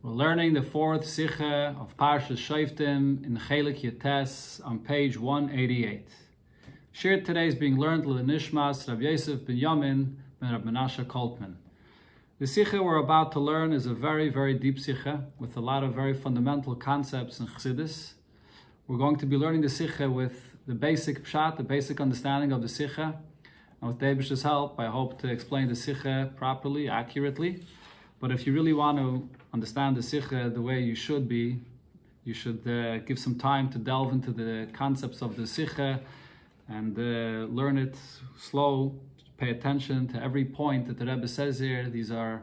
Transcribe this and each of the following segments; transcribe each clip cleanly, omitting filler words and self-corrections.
We're learning the fourth Sikha of Parshas Shoftim in Chelek Yates on page 188. Shir today is being learned L'Nishmas Rabbi Yosef ben Yamin ben Rabbi Menashe Koltman. The Sikha we're about to learn is a very, very deep Sikha with a lot of very fundamental concepts in Chassidus. We're going to be learning the Sikha with the basic pshat, the basic understanding of the Sikha. And with David's help, I hope to explain the Sikha properly, accurately. But if you really want to understand the Sikha the way you should be, you should give some time to delve into the concepts of the Sikha and learn it slow, pay attention to every point that the Rebbe says here. These are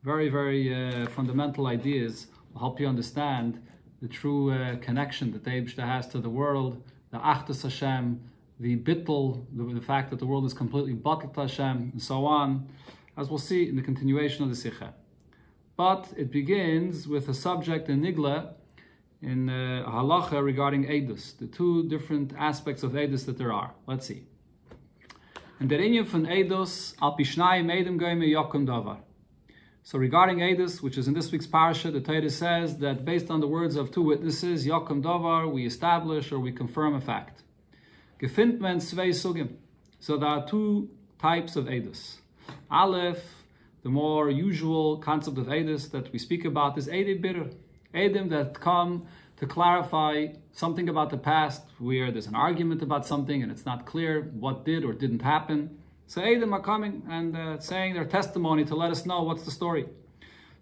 very, very fundamental ideas will help you understand the true connection that the Eibishter has to the world, the Achdus Hashem, the Bittul, the fact that the world is completely bottled to Hashem, and so on, as we'll see in the continuation of the Sikha. But it begins with a subject in Nigla, in halacha regarding Eidus, the two different aspects of Eidus that there are. Let's see. And der Inyan von Eidus, al pishnayim Eidim goyme yokum davar. So regarding Eidus, which is in this week's parasha, the Torah says that based on the words of two witnesses, yokum davar, we establish or we confirm a fact. Gefindt men zwei sugim. So there are two types of Eidus. Aleph, the more usual concept of Eidus that we speak about is Eidei Birur. Eidim that come to clarify something about the past where there's an argument about something and it's not clear what did or didn't happen. So Eidim are coming and saying their testimony to let us know what's the story.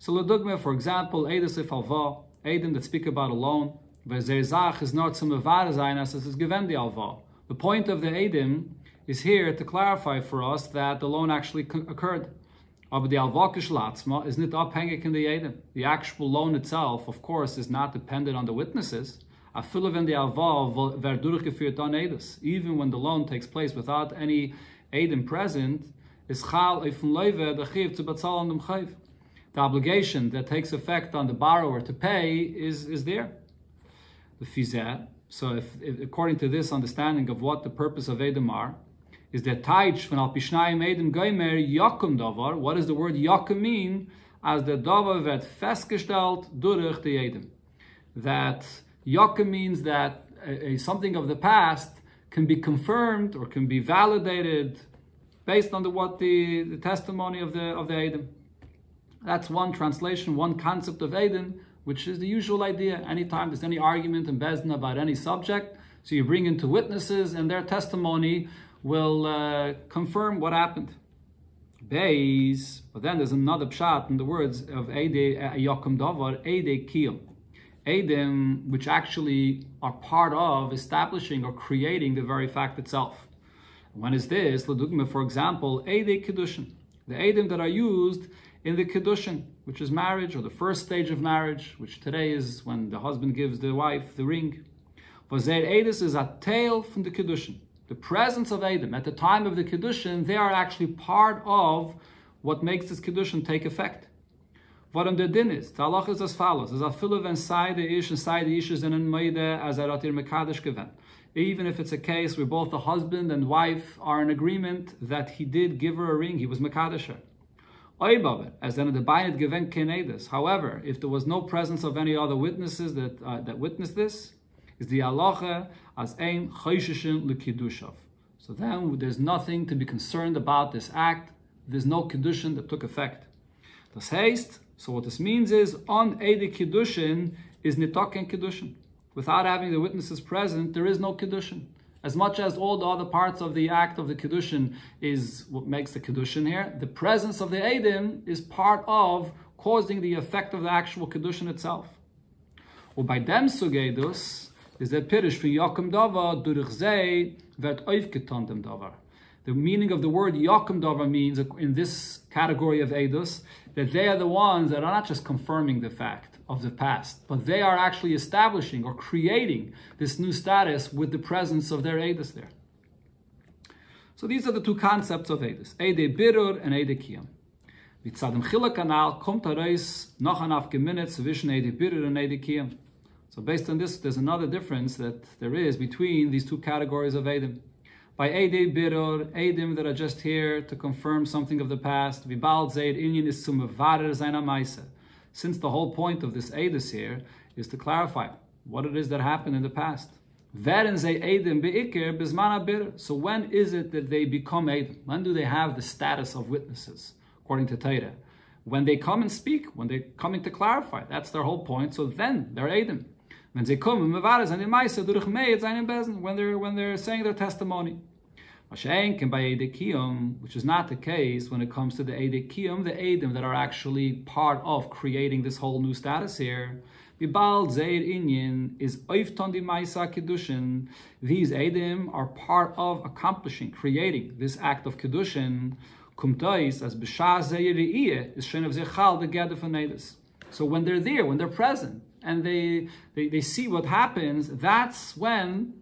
So Ledugma, for example, Eidus Alva, Eidim that speak about a loan. Ve'zerzach is not some Mevara Zainas, this is given the Alva. The point of the Eidim is here to clarify for us that the loan actually occurred. But the alvakish latzma is not abhängig in the Eidim. The actual loan itself, of course, is not dependent on the witnesses. Even when the loan takes place without any Eidim present, the obligation that takes effect on the borrower to pay is there. The fizeh. So if according to this understanding of what the purpose of Eidim are, is that Taich von al pishnayim Eidim goymer yakum davar. What does the word yakum mean? As the davar wird festgestellt durch die Eidim. That yakum means that something of the past can be confirmed or can be validated based on what the testimony of the Eidim. That's one translation, one concept of Eidim, which is the usual idea. Anytime there's any argument in Bezdin about any subject, so you bring in two witnesses and their testimony will confirm what happened. Beis, but then there's another pshat in the words of Eidei Yakum Davar, Eidei Kiyum. Eidim, which actually are part of establishing or creating the very fact itself. When is this? L'dugma, for example, Eidei Kiddushin. The Eidim that are used in the Kiddushin, which is marriage, or the first stage of marriage, which today is when the husband gives the wife the ring. Vazer Eidus is a tale from the Kiddushin. The presence of Eidim at the time of the Kiddushin, they are actually part of what makes this Kiddushin take effect. What the din is, the halach is as follows: as a filu when side the ish and side the ish is in meide as a ratir mekadesh given. Even if it's a case where both the husband and wife are in agreement that he did give her a ring, he was mekadesher. As then the bainet given kenedus. However, if there was no presence of any other witnesses that witnessed this, is the halacha as ein chosheshin lekidushav. So then there's nothing to be concerned about this act. There's no kiddushin that took effect. Das heißt, so what this means is on eide kiddushin is nitoken kiddushin. Without having the witnesses present, there is no kiddushin. As much as all the other parts of the act of the kiddushin is what makes the kiddushin here, the presence of the eidim is part of causing the effect of the actual kiddushin itself. Or by dem sugeidus is der Pirish for Yakum Davar durch Zei wird aufgetan dem Davar. The meaning of the word Yakum Davar means, in this category of Eidus, that they are the ones that are not just confirming the fact of the past, but they are actually establishing or creating this new status with the presence of their Eidus there. So these are the two concepts of Eidus, Eidei Birur and Eidei Kiyam. Mitzadem Chilek Kanal kommt heraus noch an aufgeminnet zwischen Eidei Birur and Eidei Kiyam. So based on this, there's another difference that there is between these two categories of Eidim. By Eidei Birur, Eidim that are just here to confirm something of the past, Vibal Zeid Inyan is zum Mevarer seiner Meise. since the whole point of this Eidus here is to clarify what it is that happened in the past. So when is it that they become Eidim? When do they have the status of witnesses, according to Torah? When they come and speak, when they're coming to clarify. That's their whole point. So then they're Eidim. When they're saying their testimony. Which is not the case when it comes to the Eidei Kiyum, the Eidim that are actually part of creating this whole new status here. These Eidim are part of accomplishing, creating this act of Kedushin. So when they're there, when they're present, and they see what happens, that's when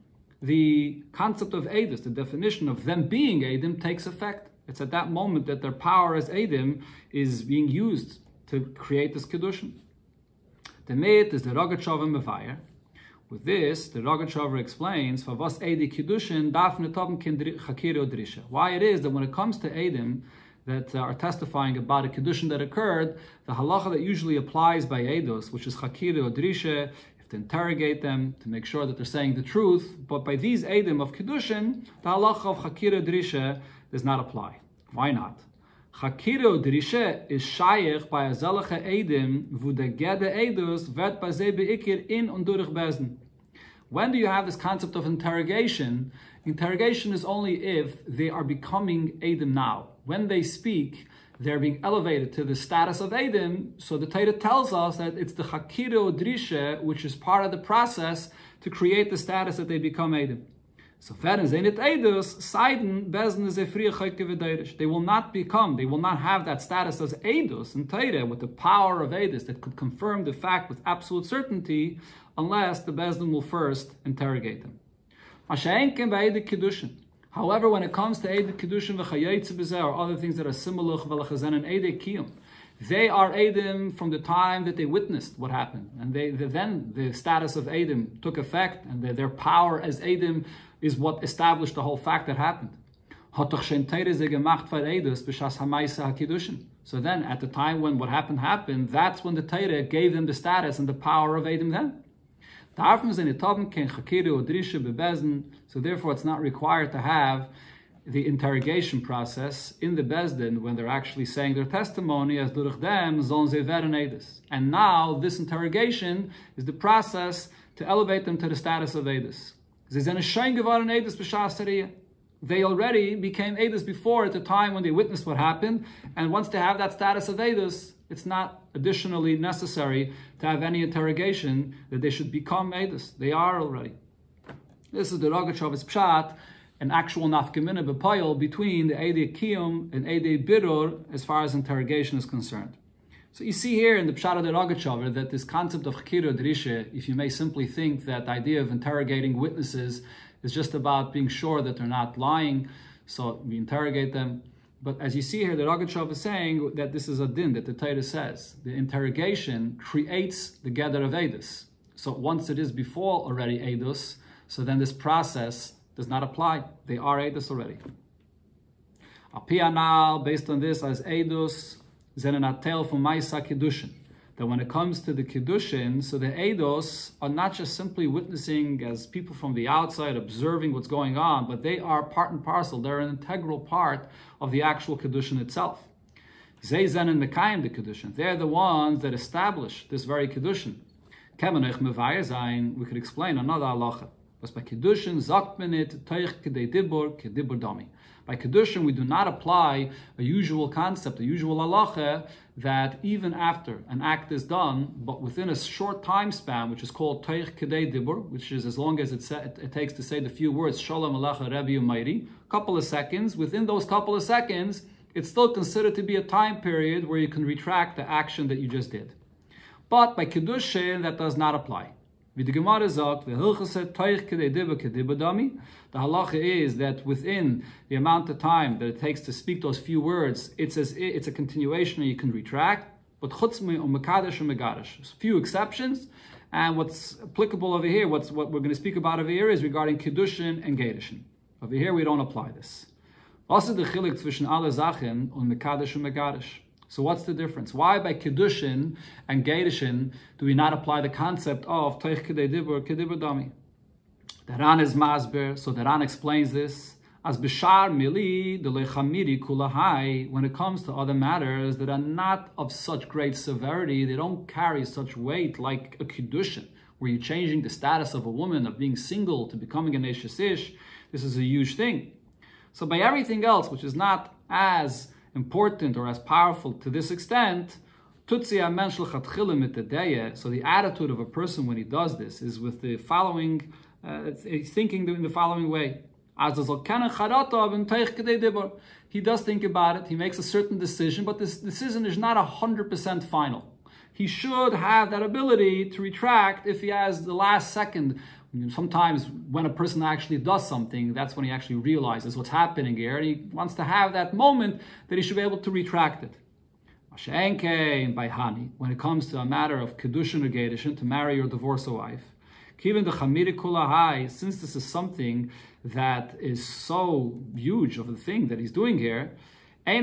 the concept of Eidus, the definition of them being Eidim, takes effect. It's at that moment that their power as Eidim is being used to create this Kedushin. The Meit is the Rogachover Mevayer. With this, the Rogachover explains for was Eidi Kedushin darf nicht haben kein Chakire oder Drisha. Why it is that when it comes to Eidim that are testifying about a Kedushin that occurred, the halacha that usually applies by Eidos, which is Chakire or Drisha, to interrogate them, to make sure that they're saying the truth. But by these Eidim of Kedushin, the halacha of Chakira Drisha does not apply. Why not? Chakira Drisha is shayach by a zelache Eidim, wo der Gede Eidus wird bei sie beikir in und durch Besen. When do you have this concept of interrogation? Interrogation is only if they are becoming Eidim now. When they speak, they're being elevated to the status of Eidim, so the Torah tells us that it's the Chakira Drisha, which is part of the process to create the status that they become Eidim. So they will not become, they will not have that status as Eidus in Torah with the power of Eidus that could confirm the fact with absolute certainty unless the Bezdin will first interrogate them. However, when it comes to Eidei Kedushin v'chayetze b'zeh or other things that are similar v'lachazen and Eidei Kiyum, they are Eidim from the time that they witnessed what happened, and then the status of Eidim took effect, and their power as Eidim is what established the whole fact that happened. So then, at the time when what happened, that's when the Torah gave them the status and the power of Eidim then. So therefore it's not required to have the interrogation process in the Bezdin when they're actually saying their testimony as durch dem sollen sie werden Eidus. And now this interrogation is the process to elevate them to the status of Eidus. They already became Eidus before at the time when they witnessed what happened, and once they have that status of Eidus, it's not additionally necessary to have any interrogation that they should become Eidus. They are already. This is the Rogatchover's Pshat, an actual nafkamina b'poil between the Eidei Kiyum and Eidei Birur as far as interrogation is concerned. So you see here in the Pshat of the Rogatchover that this concept of Chakira Drisha, if you may simply think that the idea of interrogating witnesses is just about being sure that they're not lying, so we interrogate them. But as you see here, the Rogatchover is saying that this is a din that the Torah says. The interrogation creates the gather of Eidus. So once it is before already Eidus, so then this process does not apply. They are Eidus already. Apianal, based on this, as Eidus, zenenatel from Maisa Kedushin. That when it comes to the Kedushin, so the Eidos are not just simply witnessing as people from the outside observing what's going on, but they are part and parcel, they're an integral part of the actual Kedushin itself. Zeizen and Mekayim the Kedushin, they're the ones that establish this very Kedushin. Kemenech Mevayer Zayin, we could explain another halacha. Was by Kedushin, sagt man it, teich kedei dibur, kedibur dami. By Kedushin, we do not apply a usual concept, a usual halacha, that even after an act is done, but within a short time span, which is called teich kedei dibur, which is as long as it takes to say the few words, Shalom Alecha Rebbe Umayri, couple of seconds, within those couple of seconds, it's still considered to be a time period where you can retract the action that you just did. But by Kedushin, that does not apply. The Gemara sagt, the halacha is that within the amount of time that it takes to speak those few words, it's a continuation and you can retract. But few exceptions, and what's applicable over here, what we're going to speak about over here is regarding Kedushin and Gedushin. Over here we don't apply this. Also the Chelek zwischen alle Sachen und Mekadesh und Megadish. So what's the difference? Why by Kiddushin and Gedushin do we not apply the concept of Teich Kedei Dibur, Kedibur Dami? The Ran is Masber, so the Ran explains this. As Bishar Mili, the Lechamiri Kulahai, when it comes to other matters that are not of such great severity, they don't carry such weight like a Kiddushin, where you're changing the status of a woman, of being single to becoming an Eshes Ish. This is a huge thing. So by everything else, which is not as important or as powerful to this extent, so the attitude of a person when he does this is with the following, he's thinking in the following way. He does think about it, he makes a certain decision, but this decision is not 100% final. He should have that ability to retract if he has the last second. Sometimes when a person actually does something, that's when he actually realizes what's happening here, and he wants to have that moment that he should be able to retract it. When it comes to a matter of Kedushin or Gedushin, to marry or divorce a wife, since this is something that is so huge of the thing that he's doing here, a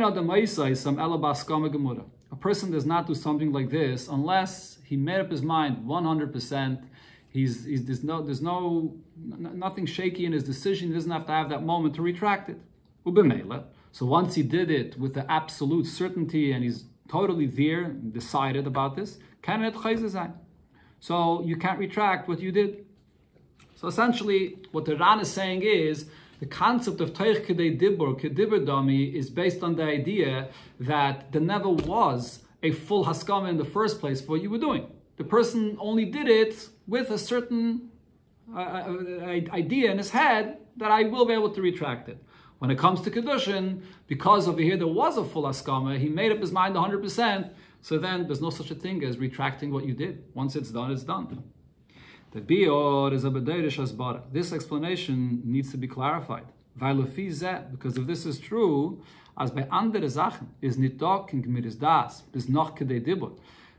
person does not do something like this unless he made up his mind 100%. There's nothing shaky in his decision. He doesn't have to have that moment to retract it. So once he did it with the absolute certainty and he's totally there and decided about this, so you can't retract what you did. So essentially, what the Ran is saying is, the concept of Teich Kedei Dibur, Kedibur Dami, is based on the idea that there never was a full haskama in the first place for what you were doing. The person only did it with a certain idea in his head that I will be able to retract it. When it comes to Kedushin, because over here there was a full haskama, he made up his mind 100%, so then there's no such a thing as retracting what you did. Once it's done, it's done. The bior is a bederish asbara. This explanation needs to be clarified. Because if this is true, as by andere Sachen is nit talking mir is das bis noch kedei dibur,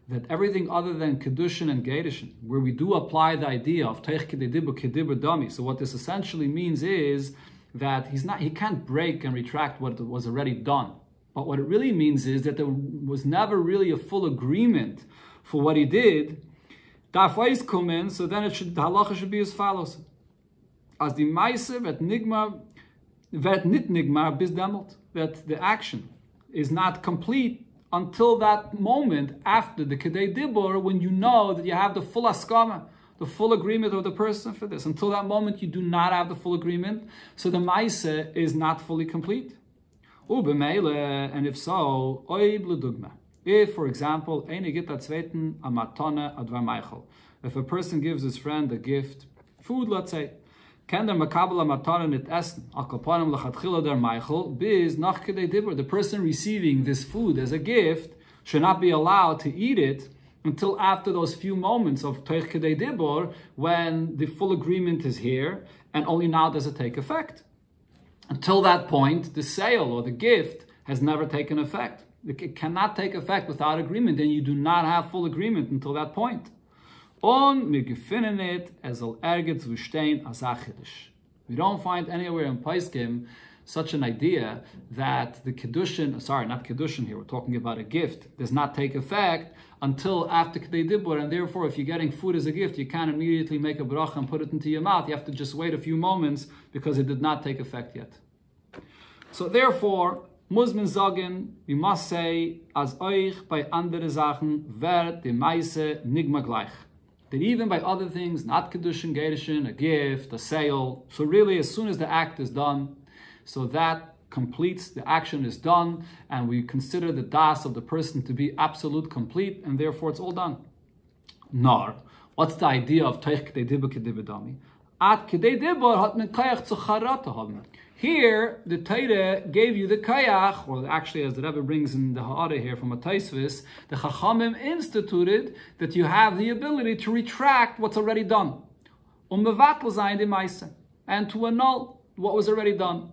that everything other than Kedushin and Gedushin, where we do apply the idea of Teich Kedei Dibur, Kedibur Dami. So what this essentially means is that he can't break and retract what was already done. But what it really means is that there was never really a full agreement for what he did. Dafais come in, so then the halacha should be as follows: as the Maise vet nit nigmar bis demot, that the action is not complete until that moment after the Kedei Dibur, when you know that you have the full askama, the full agreement of the person for this. Until that moment, you do not have the full agreement, so the Maise is not fully complete. And if so, if, for example, if a person gives his friend a gift, food, let's say, the person receiving this food as a gift should not be allowed to eat it until after those few moments of Teich Kedei Dibur, when the full agreement is here, and only now does it take effect. Until that point, the sale or the gift has never taken effect. It cannot take effect without agreement, and you do not have full agreement until that point. We don't find anywhere in Paiskim such an idea that the Kedushin, sorry, not Kedushin here, we're talking about a gift, does not take effect until after Kedei Dibur, and therefore if you're getting food as a gift, you can't immediately make a bracha and put it into your mouth. You have to just wait a few moments because it did not take effect yet. So therefore, Muzmin Zogin, we must say, as euch bei andere Sachen wird die Meise nigma gleich. That even by other things, not Kedushin, Gedushin, a gift, a sale, so really as soon as the act is done, so that completes, the action is done, and we consider the das of the person to be absolute complete, and therefore it's all done. Nor, what's the idea of Teich Kedei Dibur, Kedibur Dami? At Kedei Dibur hat men koyach zu charata haben. Here, the Torah gave you the kayach, or actually, as the Rabbi brings in the Ha'ara here from a Taisvis, the Chachamim instituted that you have the ability to retract what's already done, mevatl zayin di ma'aseh, and to annul what was already done.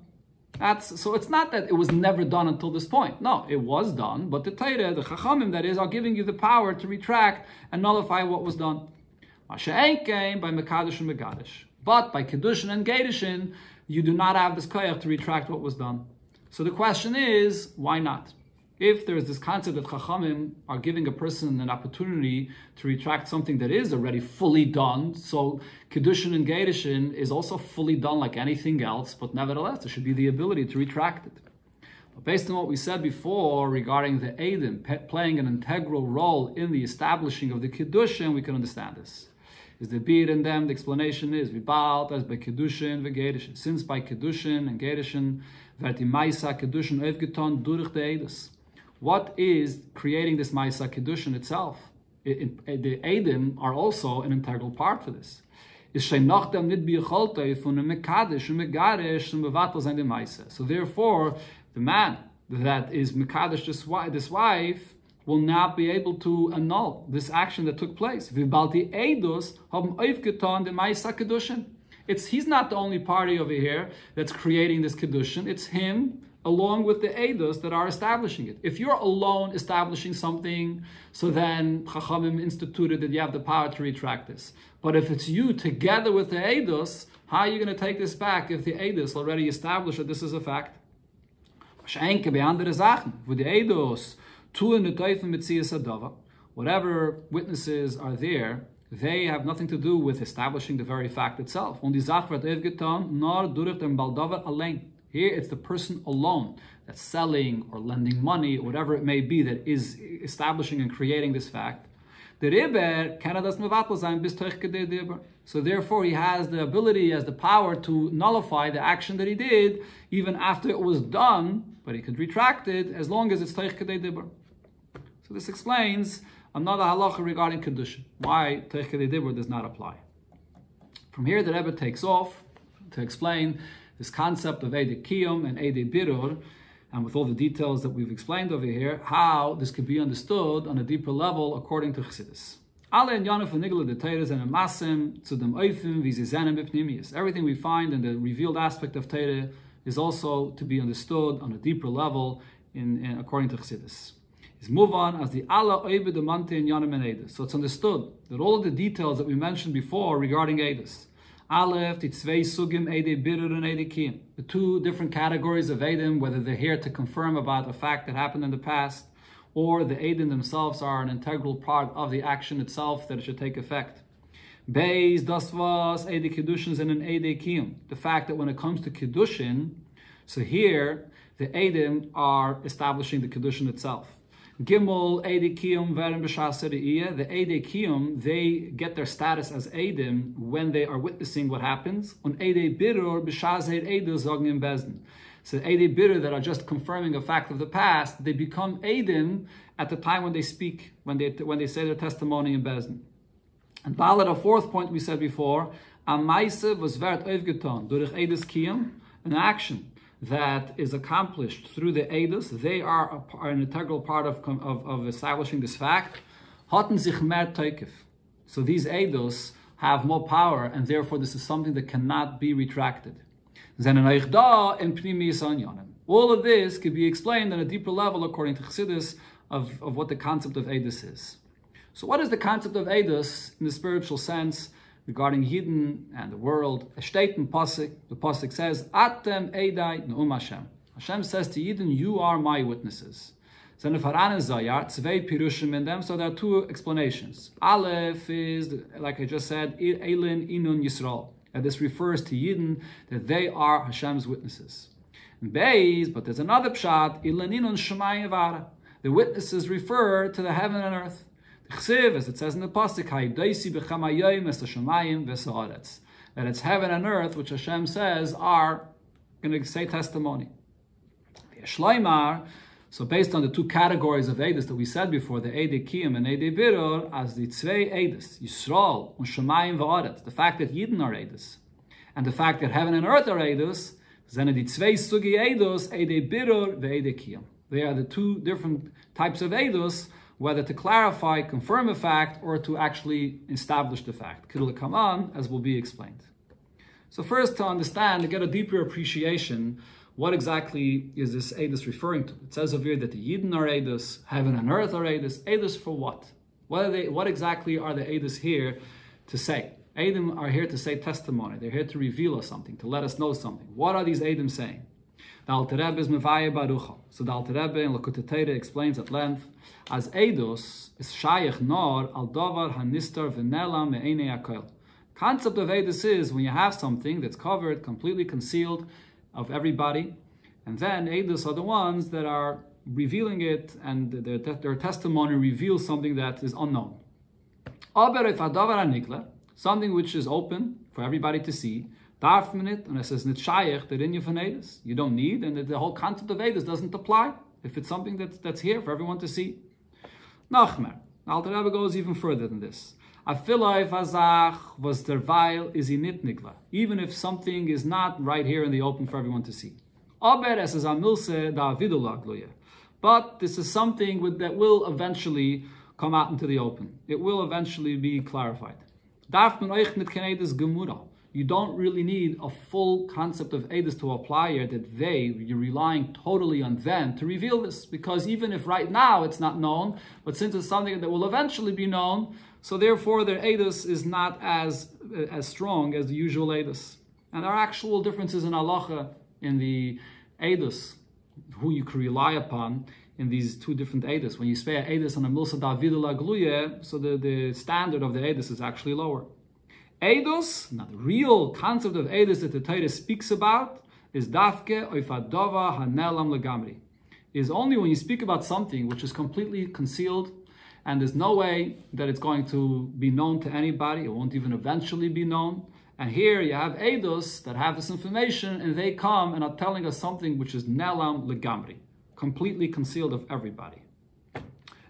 So it's not that it was never done until this point. No, it was done, but the Torah, the Chachamim, that is, are giving you the power to retract and nullify what was done. Masha'en came by Mekadosh and Megadish. But by Kedushin and Gedushin, you do not have this koyach to retract what was done. So the question is, why not? If there is this concept that Chachamim are giving a person an opportunity to retract something that is already fully done, so Kiddushin and Gedushin is also fully done like anything else, but nevertheless, there should be the ability to retract it. But based on what we said before regarding the Eidim playing an integral role in the establishing of the Kiddushin, we can understand this. Is the beat in them? The explanation is Vibalt as by Kiddushin v'Gedushin. Since by Kiddushin and Gedushin, Verti Maisa Kiddushin Evgeton durch the Eidos. What is creating this Maisa Kiddushin itself? The Eidim are also an integral part for this. So therefore, the man that is Mekadesh this wife will not be able to annul this action that took place. He's not the only party over here that's creating this Kiddushin. It's him along with the Eidos that are establishing it. If you're alone establishing something, so then Chachamim instituted that you have the power to retract this. But if it's you together with the Eidos, how are you going to take this back if the Eidos already established that this is a fact? Whatever witnesses are there, they have nothing to do with establishing the very fact itself. Here it's the person alone that's selling or lending money, or whatever it may be, that is establishing and creating this fact. So therefore he has the ability, he has the power to nullify the action that he did, even after it was done, but he could retract it as long as it's Teich Kedei Dibur. So this explains another halacha regarding Kedushin, why Teich Kedei Dibur does not apply. From here the Rebbe takes off to explain this concept of Eidei Kiyum and Eidei Birur, and with all the details that we've explained over here, how this could be understood on a deeper level according to Chassidus. Everything we find in the revealed aspect of Torah is also to be understood on a deeper level according to Chassidus. Is move on as the Allah Oibed Amante in Yanim and Eidos. So it's understood that all of the details that we mentioned before regarding Eidos, Aleph, the Tzvei Sugim, Eidei Birur, and Eidei Kiyum. The two different categories of Eidim, whether they're here to confirm about a fact that happened in the past, or the Eidim themselves are an integral part of the action itself that it should take effect. Beis, das was, Eidei Kiddushin, and an Eidei Kiyum. The fact that when it comes to Kiddushin, so here, the Eidim are establishing the Kiddushin itself. Gimel, Eidei Kiyum, Veren B'Shas Seriyah. The Eidei Kiyum, they get their status as Eidim when they are witnessing what happens. On Eidei Birur, B'Shas Eidos Zognim Bezdin. So Eidei Birur that are just confirming a fact of the past, they become Eidim at the time when they speak, when they say their testimony in Bezdin. And Dalet, a fourth point we said before, Amaise was Vert Oivgeton, Durich Eidos Kiyum, an action that is accomplished through the Eidos. They are an integral part of establishing this fact. Hatten sich mehr Teikef. So these Eidos have more power, and therefore this is something that cannot be retracted. All of this could be explained on a deeper level according to Chassidus of what the concept of Eidos is. So what is the concept of Eidos in the spiritual sense regarding Yidden and the world? A statement pasuk. The pasuk says, "Atem Eidai Neum Hashem." Hashem says to Yidden, "You are my witnesses." So there are two explanations. Aleph is, like I just said, Eilin Inun Yisrael. And this refers to Yidden that they are Hashem's witnesses. And Beis, but there's another pshat, Eilin Inun Shemayim V'ara. The witnesses refer to the heaven and earth. As it says in the pasuk, that it's heaven and earth which Hashem says are going to say testimony. So based on the two categories of Eidos that we said before, the Eidei Kiyum and Eidei Birur, as the Tzvei Eidos, Yisrael, and Shemayim V'aretz, the fact that Yidden are Eidos, and the fact that heaven and earth are Eidos, then the Tzvei Sugi Eidos, Eidei Birur, Eidei Kiyum. They are the two different types of Eidos, whether to clarify, confirm a fact, or to actually establish the fact. Kidul Kaman, as will be explained. So first, to understand, to get a deeper appreciation, what exactly is this Eidos referring to? It says over here that the Yidden are Eidos, heaven and earth are Eidos. Eidos for what? What exactly are the Eidos here to say? Eidim are here to say testimony. They're here to reveal us something, to let us know something. What are these Eidim saying? The Alter Rebbe is Mevaya Barucha. So the Alter Rebbe in Lekutei Torah explains at length, as Eidos is Shayach Nor al Davar Hanistar V'Nelam Me'enei HaKol. Concept of Eidos is when you have something that's covered, completely concealed of everybody, and then Eidos are the ones that are revealing it, and their testimony reveals something that is unknown. Aber if Adavar HaNikla, something which is open for everybody to see, darf man it, and it says nit shayach the inyan von Eidos. You don't need, and the whole concept of Eidos doesn't apply if it's something that's here for everyone to see. Nachmer, Alter Rebbe goes even further than this. Afilai vazach was derweil is nit nikla, even if something is not right here in the open for everyone to see. Aber es is amilse da vidula gluya. But this is something that will eventually come out into the open. It will eventually be clarified. Darf man euch nit ken Eidos gemura. You don't really need a full concept of Eidos to apply here, that you're relying totally on them to reveal this. Because even if right now it's not known, but since it's something that will eventually be known, so therefore their Eidos is not as strong as the usual Eidos. And there are actual differences in halacha in the Eidos, who you can rely upon in these two different Eidos. When you say Eidos on a Milsa Davidula Gluye, so the standard of the Eidos is actually lower. Eidos, now the real concept of Eidos that the Torah speaks about, is dafke oifadova hanelam legamri. Is only when you speak about something which is completely concealed, and there's no way that it's going to be known to anybody. It won't even eventually be known. And here you have Eidos that have this information, and they come and are telling us something which is nelam legamri, completely concealed of everybody.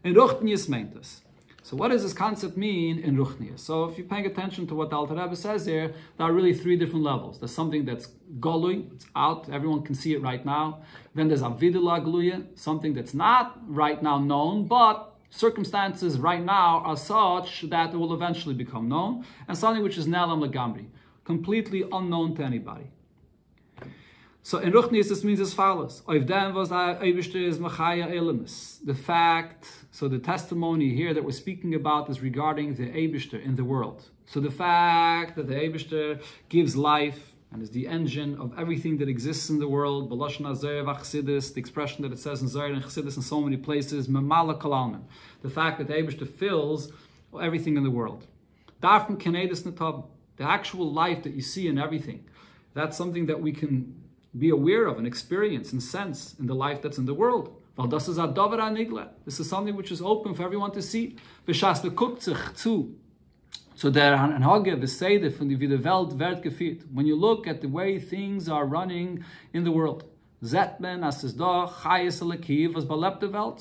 In Ruchnius meint this. So what does this concept mean in Ruchnius? So if you're paying attention to what the Alter Rebbe says here, there are really three different levels. There's something that's golui, it's out, everyone can see it right now. Then there's avidula gluya, something that's not right now known, but circumstances right now are such that it will eventually become known. And something which is nelam legamri, completely unknown to anybody. So in Ruchnius this means as follows. The fact, so the testimony here that we're speaking about is regarding the Eibishter in the world. So the fact that the Eibishter gives life and is the engine of everything that exists in the world, the expression that it says in Zohar and Chassidus in so many places, the fact that the Eibishter fills everything in the world. The actual life that you see in everything, that's something that we can be aware of and experience and sense in the life that's in the world. This is something which is open for everyone to see. So der Anhage beseide von wie die Welt wird geführt. When you look at the way things are running in the world, so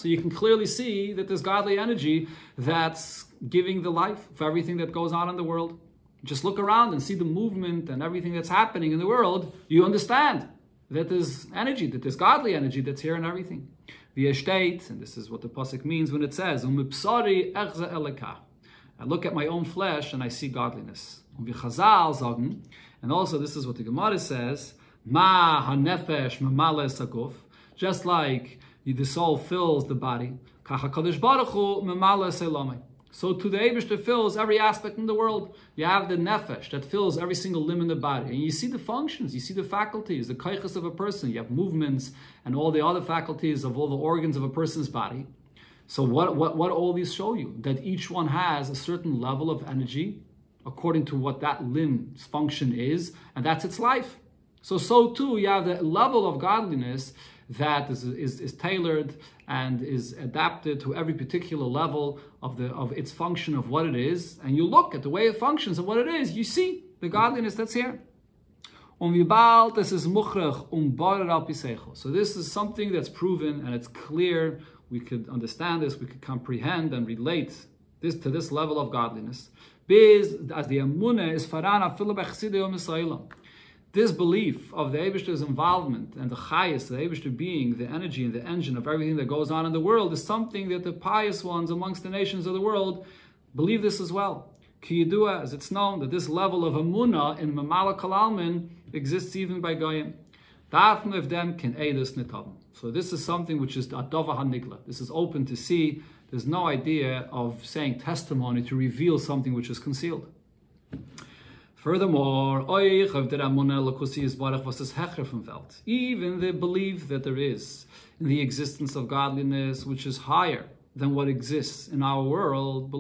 you can clearly see that there's godly energy that's giving the life for everything that goes on in the world. Just look around and see the movement and everything that's happening in the world. You understand that there's energy, that there's godly energy that's here in everything. Wie steht, and this is what the pasuk means when it says, I look at my own flesh and I see godliness. And also this is what the Gemara says, Ma hanefesh mamale saguf, just like the soul fills the body, so to the Eibishter fills every aspect in the world. You have the nefesh that fills every single limb in the body. And you see the functions, you see the faculties, the kaiches of a person. You have movements and all the other faculties of all the organs of a person's body. So what all these show you? That each one has a certain level of energy according to what that limb's function is, and that's its life. So too, you have the level of godliness that is tailored and is adapted to every particular level of its function of what it is. And you look at the way it functions and what it is, you see the godliness that's here. So this is something that's proven and it's clear. We could understand this, we could comprehend and relate this to this level of godliness. As the emunah is farana filabachsidei. This belief of the Eibishter's involvement and the chayas, the Eibishter being the energy and the engine of everything that goes on in the world, is something that the pious ones amongst the nations of the world believe this as well. Ki yidua, as it's known, that this level of emunah in Mamala Kalalmin exists even by Goyim. Dafn of them can Eidos nitabim. So this is something which is adova hanigla. This is open to see. There's no idea of saying testimony to reveal something which is concealed. Furthermore, even the belief that there is in the existence of godliness, which is higher than what exists in our world,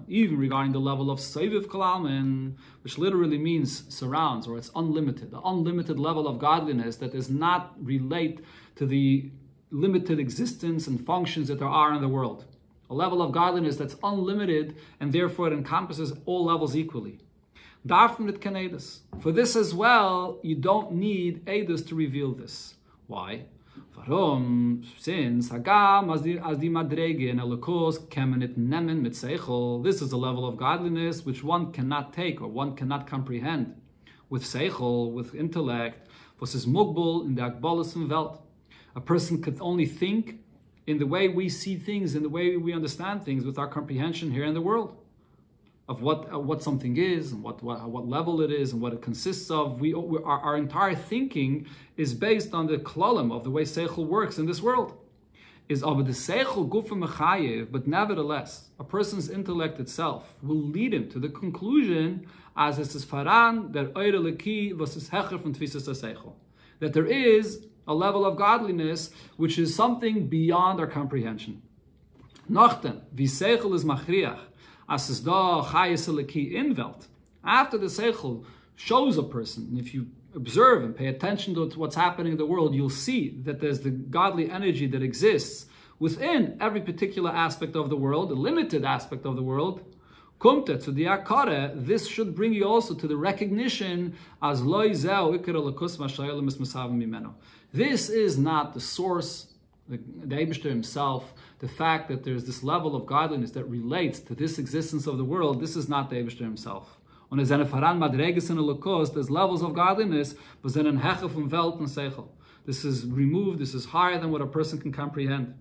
even regarding the level of Seviv Kalaman, which literally means surrounds, or it's unlimited, the unlimited level of godliness that does not relate to the limited existence and functions that there are in the world. A level of godliness that's unlimited, and therefore it encompasses all levels equally. For this as well, you don't need Eidos to reveal this. Why? Since this is a level of godliness which one cannot take or one cannot comprehend with seichel, with intellect. Was is mugbul in the akbalas Welt. A person could only think in the way we see things, in the way we understand things, with our comprehension here in the world of what something is and what level it is and what it consists of. Our entire thinking is based on the klalim of the way seichel works in this world. But nevertheless, a person's intellect itself will lead him to the conclusion as es is faran der eure leki was is hecher von tvisas seichel, that there is a level of godliness which is something beyond our comprehension. Nochten, wie seichel is machriach, as es da chayes leki in Welt. After the seichel shows a person, and if you observe and pay attention to what's happening in the world, you'll see that there's the godly energy that exists within every particular aspect of the world, a limited aspect of the world. Kumte to the akare, this should bring you also to the recognition as loy zeu ikar lakus mashayel mismasavim mimeno. This is not the source, the Eibishter himself. The fact that there's this level of godliness that relates to this existence of the world, this is not the Eibishter himself. Und es eine Faran Madreges in Elokos, there's levels of godliness, but then an Heche from Welt and Seichel. This is removed, this is higher than what a person can comprehend.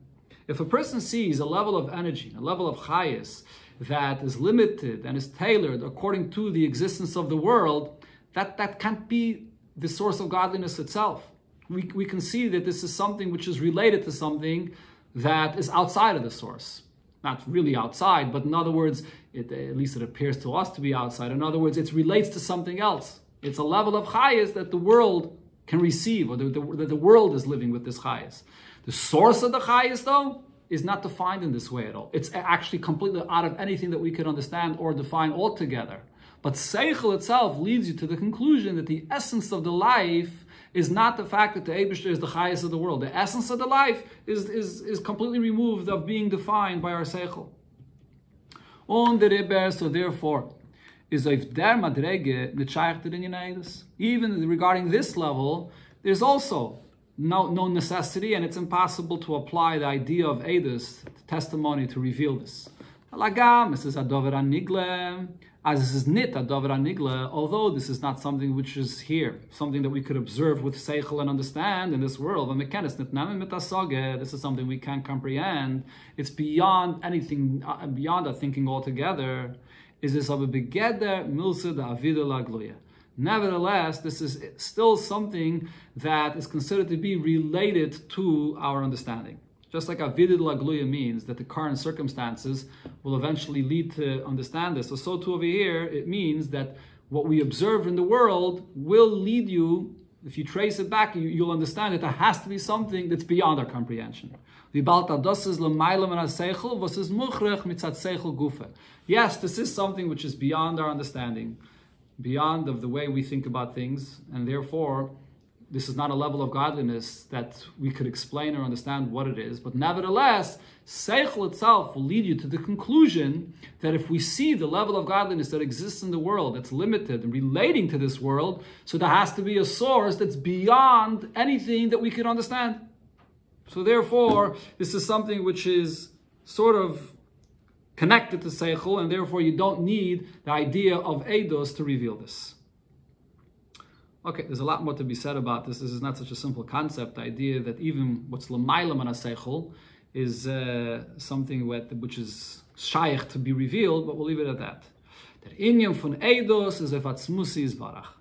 If a person sees a level of energy, a level of chayas that is limited and is tailored according to the existence of the world, that can't be the source of godliness itself. We can see that this is something which is related to something that is outside of the source. Not really outside, but in other words, at least it appears to us to be outside. In other words, it relates to something else. It's a level of chayas that the world can receive, or that the world is living with this chayas. The source of the chayas, though, is not defined in this way at all. It's actually completely out of anything that we could understand or define altogether. But seichel itself leads you to the conclusion that the essence of the life is not the fact that the Eibishter is the highest of the world. The essence of the life is completely removed of being defined by our seichel. On the Rebbe, so therefore, is if der madrege nechaychter in Eidos. Even regarding this level, there's also no necessity, and it's impossible to apply the idea of Eidos, testimony, to reveal this. Lagam, this is adover anigle. As this is nit adover anigle, although this is not something which is here, something that we could observe with seichel and understand in this world. This is something we can't comprehend. It's beyond anything, beyond our thinking altogether. Is this of a begeder milse da avida lagloya? Nevertheless, this is still something that is considered to be related to our understanding. Just like avidid lagluya means that the current circumstances will eventually lead to understand this. So too over here, it means that what we observe in the world will lead you, if you trace it back, you'll understand that there has to be something that's beyond our comprehension. Yes, this is something which is beyond our understanding, beyond of the way we think about things, and therefore this is not a level of godliness that we could explain or understand what it is. But nevertheless, seichel itself will lead you to the conclusion that if we see the level of godliness that exists in the world, that's limited and relating to this world, so there has to be a source that's beyond anything that we can understand. So therefore, this is something which is sort of connected to seichel, and therefore you don't need the idea of Eidos to reveal this. Okay, there's a lot more to be said about this. This is not such a simple concept. The idea that even what's l'mayla man seichel is something which is shaykh to be revealed, but we'll leave it at that. The inyan von Eidos is if atzmusi is barach.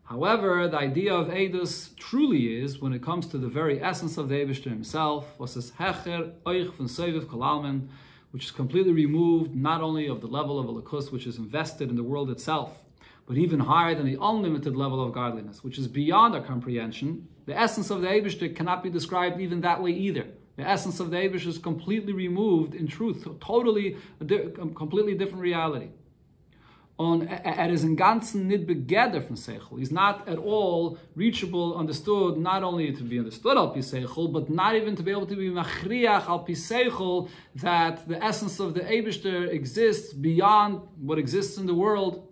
However, the idea of Eidos truly is, when it comes to the very essence of the Eibishter himself, was es hecher oich von soiviv kolalmen, which is completely removed not only of the level of Elikus, which is invested in the world itself, but even higher than the unlimited level of godliness, which is beyond our comprehension. The essence of the Eibishter cannot be described even that way either. The essence of the Eibishter is completely removed in truth, totally completely different reality. Is in ganzen nit begeder from Seichel. He's not at all reachable, understood, not only to be understood al pi Seichel, but not even to be able to be machriach al pi Seichel, that the essence of the Eibishter exists beyond what exists in the world.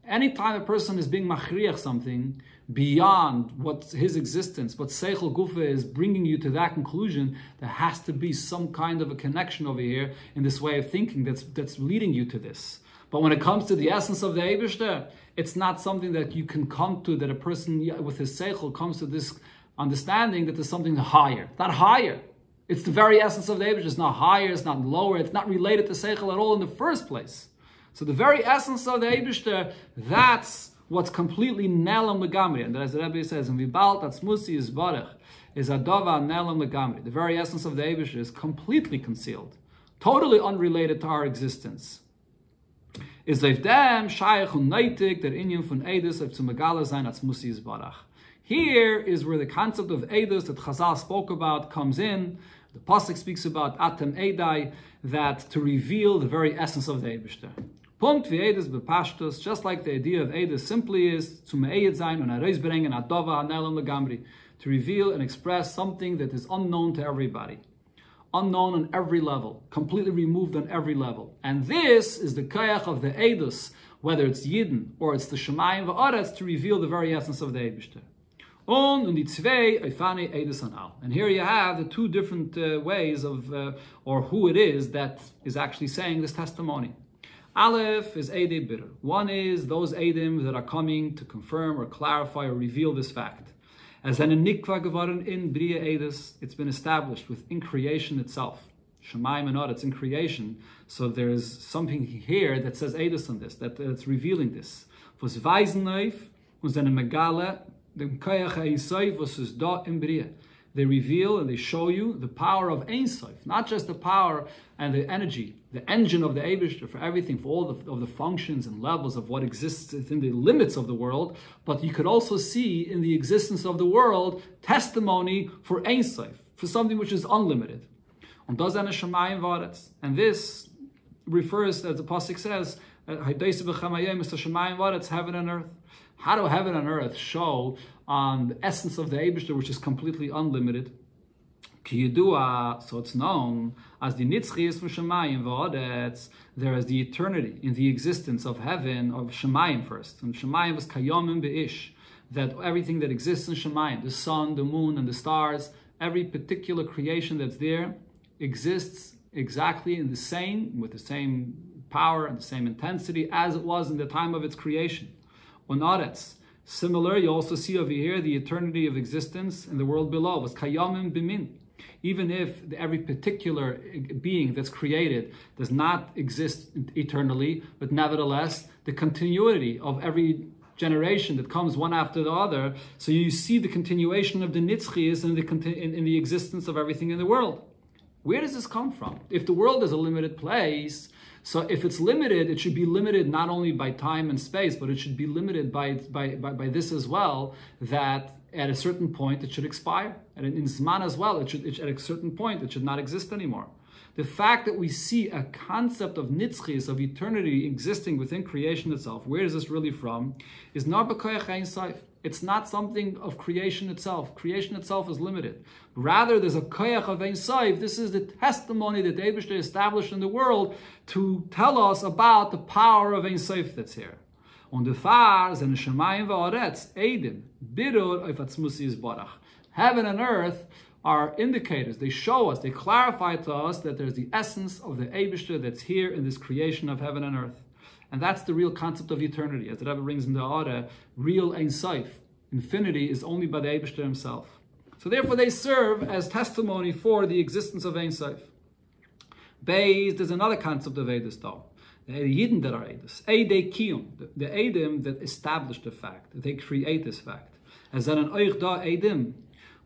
Anytime a person is being machriach something beyond what his existence, what Seichel Gufa is bringing you to that conclusion, there has to be some kind of a connection over here in this way of thinking that's leading you to this. But when it comes to the essence of the Eibishter, it's not something that you can come to, that a person with his Seichel comes to this understanding that there's something higher. It's not higher. It's the very essence of the Eibishter. It's not higher, it's not lower, it's not related to Seichel at all in the first place. So the very essence of the Eibishter, that's what's completely nelam legamri. And as the Rabbi says, in Vibal Tatzmusi is Barech, is Adova nelam legamri. The very essence of the Eibishter is completely concealed, totally unrelated to our existence. Is dem shaykh und neitig der inyan von Eidus auf zu Megala sein Tatzmusi is Barech. Here is where the concept of Eidus that Chazal spoke about comes in. The Pasuk speaks about Atem Eidai, that to reveal the very essence of the Eibishter. Punkt wie Eidus bepashtus, just like the idea of Eidus simply is zu me'ed sein und areis bringen adova hanelam legamri, to reveal and express something that is unknown to everybody, unknown on every level, completely removed on every level. And this is the koyach of the Eidus, whether it's Yidden or it's the Shemayim va'aretz, to reveal the very essence of the Eibishter. And here you have the two different ways of, or who it is that is actually saying this testimony. Aleph is Eidei Bitter. One is those Eidim that are coming to confirm or clarify or reveal this fact. As an Nikva geworden in Bria Eidus, it's been established within creation itself. Shemayim and Aretz in creation. So there's something here that says Eidus on this, that's revealing this. Was weisen neuf und seine Megale. They reveal and they show you the power of Ein Sof, not just the power and the energy, the engine of the Eibishter for everything, for all of the functions and levels of what exists within the limits of the world, but you could also see in the existence of the world testimony for Ein Sof, for something which is unlimited. And this refers, as the Pasuk says, heaven and earth. How do heaven and earth show on the essence of the Eibishter, which is completely unlimited? So it's known as the Nitzchias from Shemayim v'Aretz. There is the eternity in the existence of heaven, of Shemayim first. And Shemayim was Kayomim be'ish, that everything that exists in Shemayim, the sun, the moon, and the stars, every particular creation that's there exists exactly in the same, with the same power and the same intensity as it was in the time of its creation. Onaretz. Similar, you also see over here the eternity of existence in the world below was kayamim bimin. Even if every particular being that's created does not exist eternally, but nevertheless the continuity of every generation that comes one after the other, so you see the continuation of the nitzchias in the existence of everything in the world. Where does this come from? If the world is a limited place, so if it's limited, it should be limited not only by time and space, but it should be limited by this as well, that at a certain point it should expire. And in Zman as well, at a certain point it should not exist anymore. The fact that we see a concept of nitzchis, of eternity existing within creation itself, where is this really from? Is not b'koyach ein sof. It's not something of creation itself. Creation itself is limited. Rather, there's a koyach of ein sof. This is the testimony that the Eibishter established in the world to tell us about the power of ein sof that's here. Und the far sind Shemayim v'Aretz Eidim Birur auf Atzmusi Yisbarach. Heaven and earth are indicators. They show us, they clarify to us that there's the essence of the Eibishter that's here in this creation of heaven and earth. And that's the real concept of eternity. As the Rabbi brings in the Order, real Ein Sof, infinity, is only by the Eibishter himself. So therefore they serve as testimony for the existence of Ein Sof. Beis, there's another concept of Eidus though. The Yidden that are Eidus. Eidei Kiyum, the Eidim that establish the fact, that they create this fact. As an Euch da Eidim,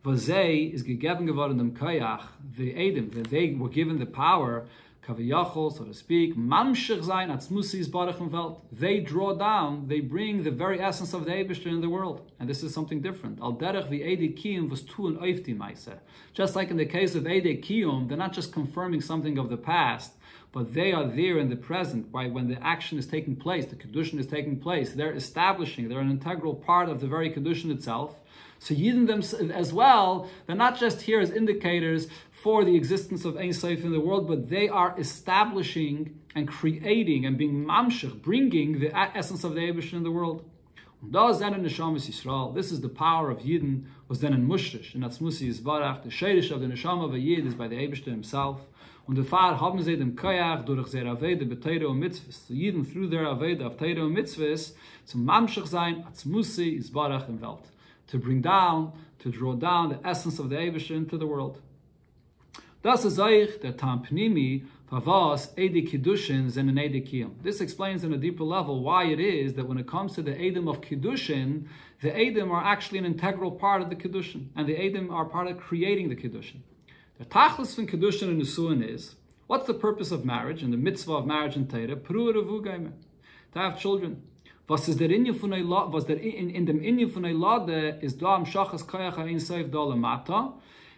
was they is gegeben geworden dem Koyach, the Eidim, that they were given the power Kaviyachol, so to speak, mamshich zayin atzmusi yisbarach in Welt. They draw down, they bring the very essence of the Eibishter in the world. And this is something different. Al derech vi Eidei Kiyum was tu and oifti maaseh. Just like in the case of Eidei Kiyum, they're not just confirming something of the past, but they are there in the present, right? When the action is taking place, the Kedushin is taking place, they're establishing, they're an integral part of the very Kedushin itself. So Yidden themselves as well, they're not just here as indicators for the existence of Ein Sof in the world, but they are establishing and creating and being mamshech, bringing the essence of the Eibishter in the world. This is the power of Yidden, was then in Mushrish, in Atzmusi Yisbarach. The Sheidish of the Neshama of a Yid is by the Eibishter himself. Und der Fahr haben sie dem Koyach durch sehr Aveda beteiro und Mitzvahs. So Yidden through their Aveda of Teiro und Mitzvahs zum Mamshech sein, Atzmusi Yisbarach in Welt. To bring down, to draw down the essence of the Eibishter into the world. Das ist euch der Tampnimi Favas Eidei Kiddushin zen an Eidei Kiyum. This explains on a deeper level why it is that when it comes to the Eidim of Kiddushin, the Eidim are actually an integral part of the Kiddushin, and the Eidim are part of creating the Kiddushin. The Tachlis from Kiddushin and Nisuin is, what's the purpose of marriage and the mitzvah of marriage in Torah? Pruah Revugaime, to have children. Was is der Inyan von Eilad, was der in dem Inyan von Eilad is da am Shachas Koyach Ein Sof da lemata.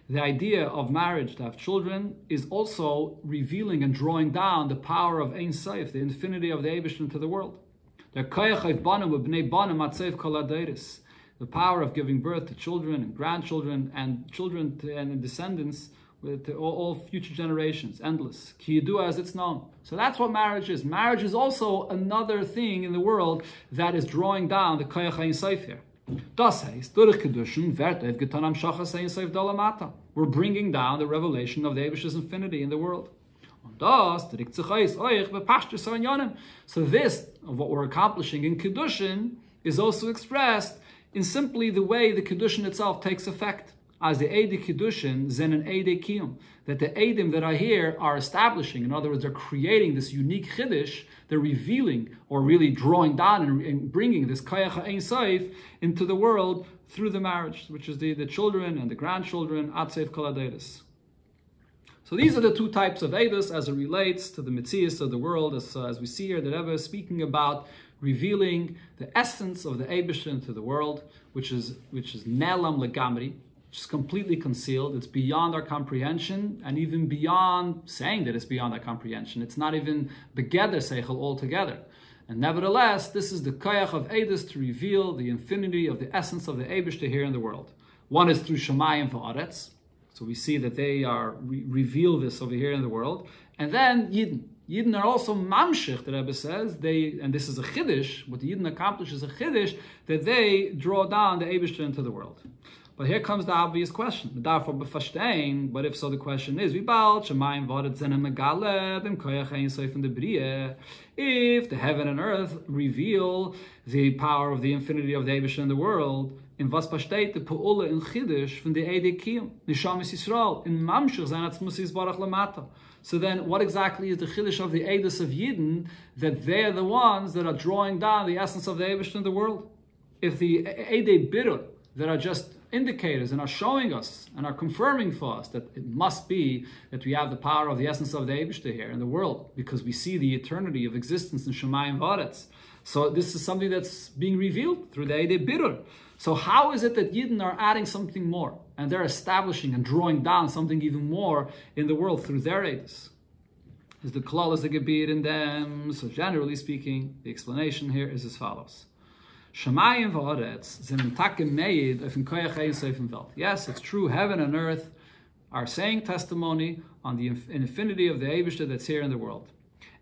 The idea of marriage, to have children, is also revealing and drawing down the power of Ein Sof, the infinity of the Eibishter into the world. The power of giving birth to children and grandchildren and children and descendants to all future generations, endless. Ki yidua, as it's known. So that's what marriage is. Marriage is also another thing in the world that is drawing down the Koyach Ein Sof here. Das heißt, durch Kedushin wird getan am Shachas Ein Sof da lemata. We're bringing down the revelation of the Eibishter's infinity in the world. So this, of what we're accomplishing in Kedushin, is also expressed in simply the way the Kedushin itself takes effect. As the Eidei Kiddushin, zen an Eidei Kiyum, that the Eidim that are here are establishing, in other words, they're creating this unique Chiddush, they're revealing, or really drawing down and bringing this Koyach Ein Sof into the world through the marriage, which is the children and the grandchildren, Atzev Kol Adeidos. So these are the two types of Eidos as it relates to the Metzias of the world, as we see here, that Rebbe is speaking about revealing the essence of the Eibishter into the world, which is Nelam Legamri, which is completely concealed. It's beyond our comprehension, and even beyond saying that it's beyond our comprehension. It's not even begeder seichel altogether. And nevertheless, this is the koyach of Eidos to reveal the infinity of the essence of the Eibishter here in the world. One is through Shamayim v'Aretz. So we see that they are reveal this over here in the world. And then Yidden. Yidden are also mamshich, the Rebbe says, and this is a chiddush, what the Yidden accomplish is a chiddush, that they draw down the Eibishter into the world. But here comes the obvious question. But if so, the question is, if the heaven and earth reveal the power of the infinity of the Eibishter in the world, in was besteht the Pe'ula in Chiddush von der Eidei Kiyum, Nishamis Yisrael, in Mamshech sein Atzmus Yisbarach Lamata. So then, what exactly is the Chiddush of the Eidos of Yidden, that they're the ones that are drawing down the essence of the Eibishter in the world? If the Eidei Birur, that are just indicators and are showing us and are confirming for us that it must be that we have the power of the essence of the Eibishter here in the world, because we see the eternity of existence in Shemayim V'Aretz. So this is something that's being revealed through the Eidei Birur. So how is it that Yidden are adding something more, and they're establishing and drawing down something even more in the world through their Eidos? Is the klal is the gebir in them? So generally speaking, the explanation here is as follows. Shamayim v'Aretz sind Tag made of Koyach Ein Sof in Welt. Yes, it's true, heaven and earth are saying testimony on the infinity of the Eibishter that's here in the world.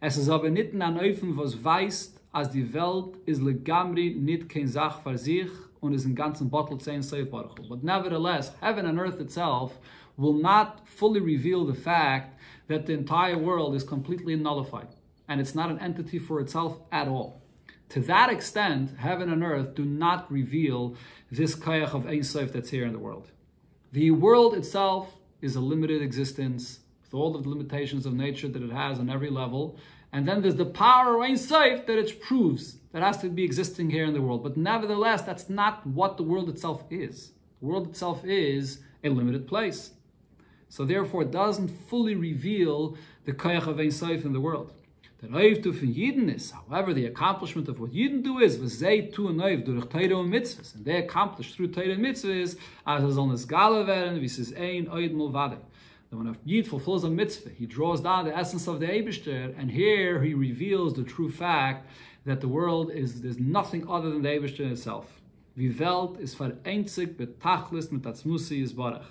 Es ist aber nicht an Eufen, was weist, als die Welt is legamri nit kein Sach für sich und is in ganzen Bottle Ein Sof Baruch Hu. But nevertheless, heaven and earth itself will not fully reveal the fact that the entire world is completely nullified, and it's not an entity for itself at all. To that extent, heaven and earth do not reveal this koyach of Ein Sof that's here in the world. The world itself is a limited existence with all of the limitations of nature that it has on every level. And then there's the power of Ein Sof that it proves that has to be existing here in the world. But nevertheless, that's not what the world itself is. The world itself is a limited place. So therefore it doesn't fully reveal the koyach of Ein Sof in the world. The Oivtu von Yidden is, however, the accomplishment of what Yidden do is, v'zei tu noiv durch Teire und Mitzvahs, and they accomplish through Teire and Mitzvahs, as on this Gala werden, wie es ist ein Oid Mulvade. That when a Yid fulfills a mitzvah, he draws down the essence of the Eibishter, and here he reveals the true fact that the world there's nothing other than the Eibishter itself. Die Welt ist vereinzig betachlis mit Atzmusi Yisbarach.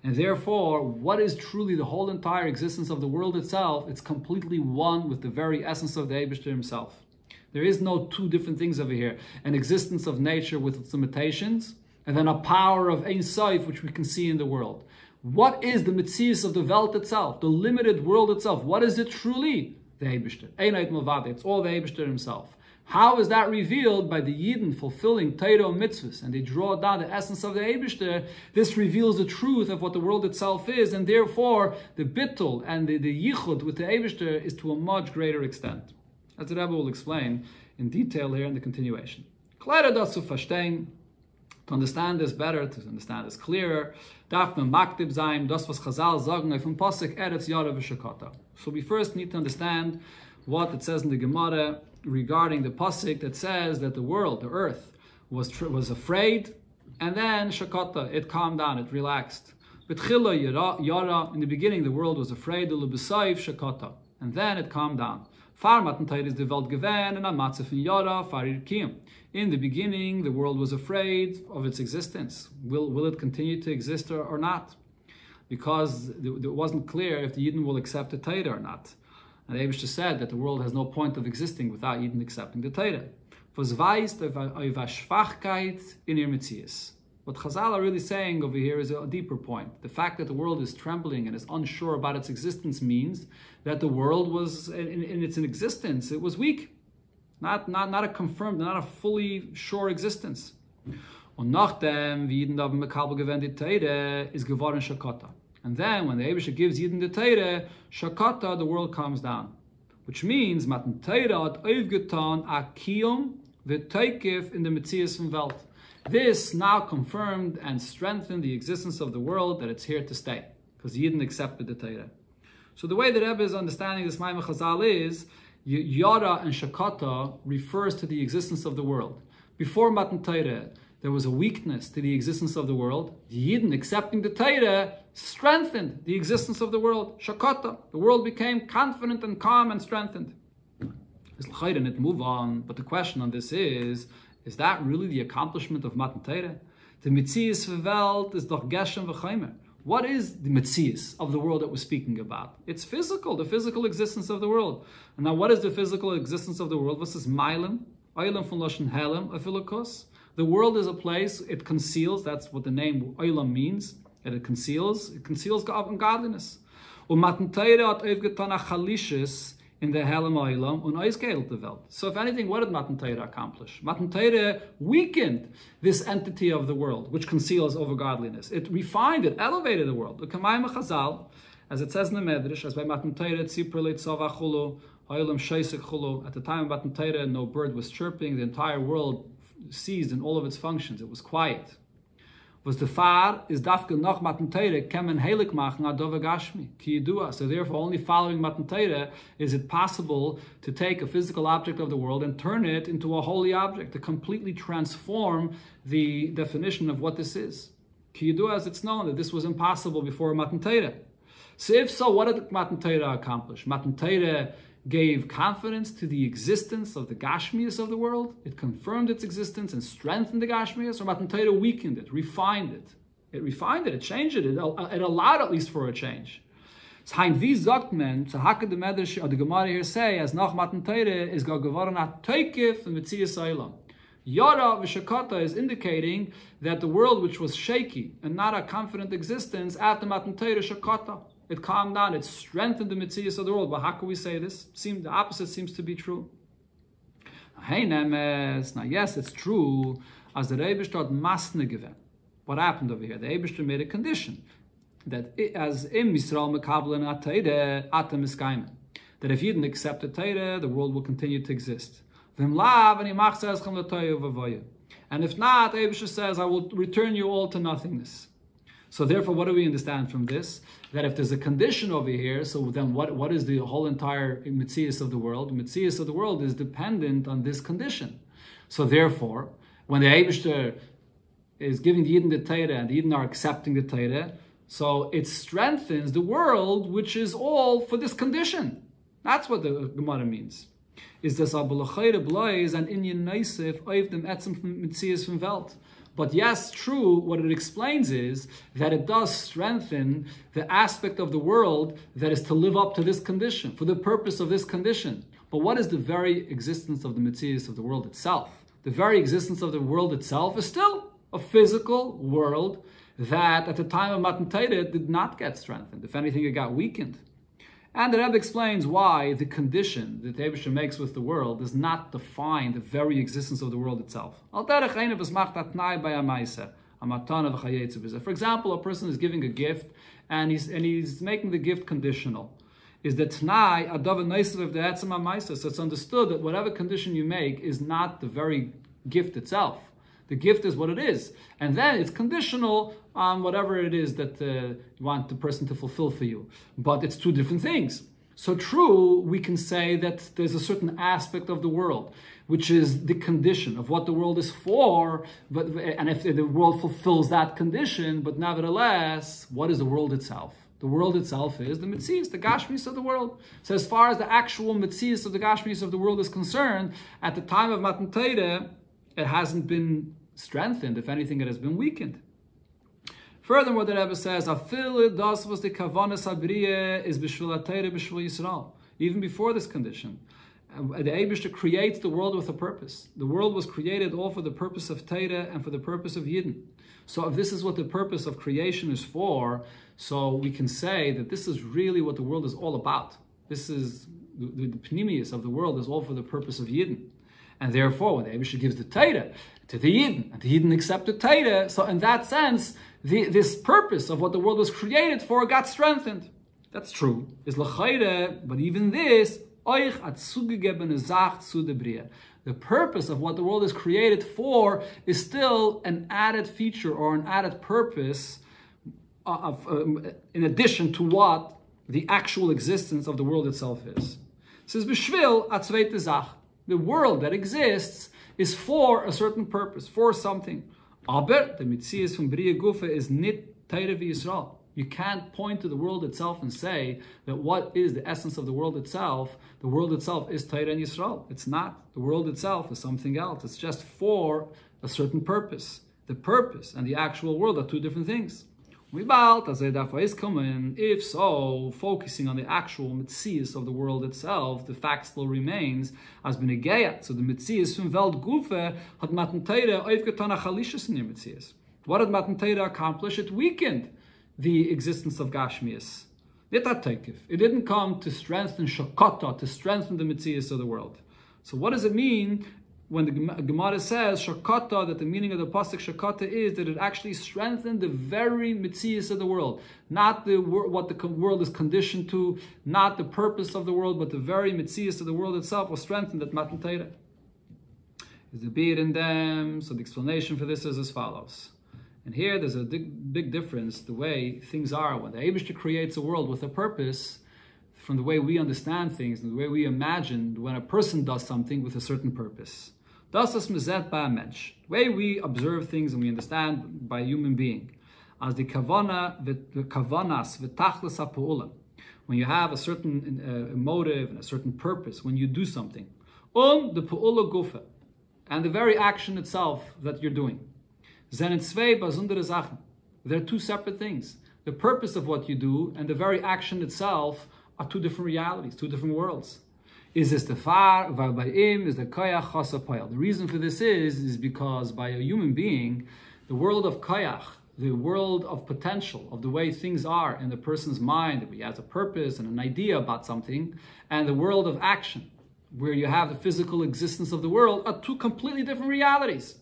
And therefore, what is truly the whole entire existence of the world itself? It's completely one with the very essence of the Eibishter himself. There is no two different things over here. An existence of nature with its limitations, and then a power of Ein Sof, which we can see in the world. What is the Metzius of the Welt itself, the limited world itself? What is it truly? The Eibishter. Einheit Milvade. It's all the Eibishter himself. How is that revealed? By the Yidden fulfilling Torah and Mitzvahs, and they draw down the essence of the Eibishter. This reveals the truth of what the world itself is, and therefore the Bittul and the Yichud with the Eibishter is to a much greater extent. As the Rabbi will explain in detail here in the continuation. Klarer das zu verstehen, to understand this better, to understand this clearer, darf man maktib sein, das was Chazal sagen auf dem Pasuk Eretz Yara v'Shakata. So we first need to understand what it says in the Gemara regarding the pasuk that says that the world, the earth, was afraid, and then shakata, it calmed down, it relaxed. B'tchila yara, in the beginning the world was afraid, l'b'sayif shakata, and then it calmed down. Far matentayt is the Welt gewen, and amatzef in yara farir kiyum. In the beginning the world was afraid of its existence. Will it continue to exist or not? Because it wasn't clear if the Yidden will accept the Torah or not. And the Eibishter said that the world has no point of existing without Yidden accepting the Torah. Was weist auf a Schwachkeit in ihr Metzius. What Chazal are really saying over here is a deeper point. The fact that the world is trembling and is unsure about its existence means that the world was, in its existence, it was weak. Not a confirmed, not a fully sure existence. Und nachdem wie Yidden haben Mekabel gewendet Torah ist geworden Shakata. And then, when the Eibishter gives Yidden the Torah, Shakata, the world calms down. Which means, Matan Torah hat aufgetan a Kiyum v'teikif in the Metzius von Welt. This now confirmed and strengthened the existence of the world, that it's here to stay. Because Yidden accepted the Torah. So the way that Rebbe is understanding this Maimon Chazal is, Yara and Shakata refers to the existence of the world. Before Matan Torah, there was a weakness to the existence of the world. The Yidden accepting the Torah strengthened the existence of the world. Shakata. The world became confident and calm and strengthened. It move on, but the question on this is that really the accomplishment of Matan Torah? The Metzius Welt is doch Geshem v'chaimer. What is the Metzius of the world that we're speaking about? It's physical, the physical existence of the world. And now what is the physical existence of the world? What is Mailim? Oilam von Lashon Helem, Afilikos. The world is a place, it conceals, that's what the name Oilam means, that it conceals godliness. Und Matan Torah hat aufgetan a Chalishes in the Helem Oilam und ausgeheilt the Welt. So if anything, what did Matan Torah accomplish? Matan Torah weakened this entity of the world, which conceals over godliness. It refined it, elevated the world. Chazal, as it says in the Medrash, as by Matan Torah, Tzipur leitzava chulu, Oilam sheisek chulu. At the time of Matan Torah, no bird was chirping, the entire world ceased in all of its functions. It was quiet. Was the far is dafke noch Matan Torah kemen heilig machen adova gashmi ki yidua. So therefore, only following Matan Torah is it possible to take a physical object of the world and turn it into a holy object, to completely transform the definition of what this is. Ki yidua, as it's known that this was impossible before Matan Torah. So if so, what did Matan Torah accomplish? Matan Torah gave confidence to the existence of the Gashmias of the world. It confirmed its existence and strengthened the Gashmias, or Matan Torah weakened it, refined it. It refined it, it changed it, it allowed at least for a change. So wie sagt man, so hake the Medrash, or the Gemara here say, as nach Matan Torah is geworden a teikif in Metzius Olam. Yara v'Shakata is indicating that the world which was shaky and not a confident existence, after Matan Torah Shakata. It calmed down, it strengthened the Metzius of the world. But how can we say this? The opposite seems to be true. Now yes, it's true, as the Eibishter had masne given. What happened over here? The Eibishter made a condition, that as im Yisrael mekabelen at Torah, atem iskaimen. That if you didn't accept the Torah, the world will continue to exist. And if not, the Eibishter says, I will return you all to nothingness. So therefore, what do we understand from this? That if there's a condition over here, so then what is the whole entire Metzius of the world? The Metzius of the world is dependent on this condition. So therefore, when the Eibishter is giving the Yidden the Torah and the Yidden are accepting the Torah, so it strengthens the world, which is all for this condition. That's what the Gemara means. Is das Abulachayre Blois and Inyan Neisef auf dem Etzem Metzius from Welt. But yes, true, what it explains is that it does strengthen the aspect of the world that is to live up to this condition, for the purpose of this condition. But what is the very existence of the Metzius of the world itself? The very existence of the world itself is still a physical world that at the time of Matan Torah did not get strengthened. If anything, it got weakened. And the Rebbe explains why the condition that the Eibishter makes with the world does not define the very existence of the world itself. For example, a person is giving a gift and he's making the gift conditional. Is the Tnai Adav Neisef of the Etzem HaMaisa. So it's understood that whatever condition you make is not the very gift itself. The gift is what it is. And then it's conditional on whatever it is that you want the person to fulfill for you. But it's two different things. So true, we can say that there's a certain aspect of the world, which is the condition of what the world is for, and if the world fulfills that condition, but nevertheless, what is the world itself? The world itself is the Metzius, the Gashmis of the world. So as far as the actual Metzius of the Gashmis of the world is concerned, at the time of Matan Torah, it hasn't been strengthened. If anything, it has been weakened. Furthermore, the Rebbe says, even before this condition, the Eibishter creates the world with a purpose. The world was created all for the purpose of Torah and for the purpose of Yidden. So if this is what the purpose of creation is for, so we can say that this is really what the world is all about. This is the Pnimius of the world is all for the purpose of Yidden. And therefore, when the Eibishter gives the Torah to the Yidden, and the Yidden accept the Torah, so in that sense, this purpose of what the world was created for got strengthened. That's true. Is l'chayre, but even this, euch hat zugegebene Sach zu der Bria. The purpose of what the world is created for is still an added feature or an added purpose in addition to what the actual existence of the world itself is. It says, B'shvil a zweite Sach. The world that exists is for a certain purpose, for something. Aber the Metzius from Bria Gufa is nit Torah v'Yisrael. You can't point to the world itself and say that what is the essence of the world itself is Torah and Yisrael. It's not. The world itself is something else. It's just for a certain purpose. The purpose and the actual world are two different things. If so, focusing on the actual Metzius of the world itself, the fact still remains as benegayat. So the Metzius from Welt Gufe hat Matan Torah aufgetan a chalishus in the Metzius. What did Matan Torah accomplish? It weakened the existence of Gashmias. It didn't come to strengthen Shakata, to strengthen the Metzius of the world. So what does it mean when the Gemara says Shakata, that the meaning of the pasuk Shakata is that it actually strengthened the very Metzius of the world, not what the world is conditioned to, not the purpose of the world, but the very Metzius of the world itself was strengthened at Matan Torah. Is the beard in them? So the explanation for this is as follows. And here there's a big difference the way things are when the Eibishter creates a world with a purpose from the way we understand things and the way we imagine when a person does something with a certain purpose. Das ist mezet by a mensch. The way we observe things and we understand by a human being. As the kavanas v'tachlis ha'po'ula. When you have a certain motive and a certain purpose, when you do something. The po'ula gufa. And the very action itself that you're doing. There are two separate things. The purpose of what you do and the very action itself are two different realities, two different worlds. Is this the far, v'bayim, is the koyach chasapayal. The reason for this is because by a human being, the world of koyach, the world of potential, of the way things are in the person's mind, that he has a purpose and an idea about something, and the world of action, where you have the physical existence of the world, are two completely different realities.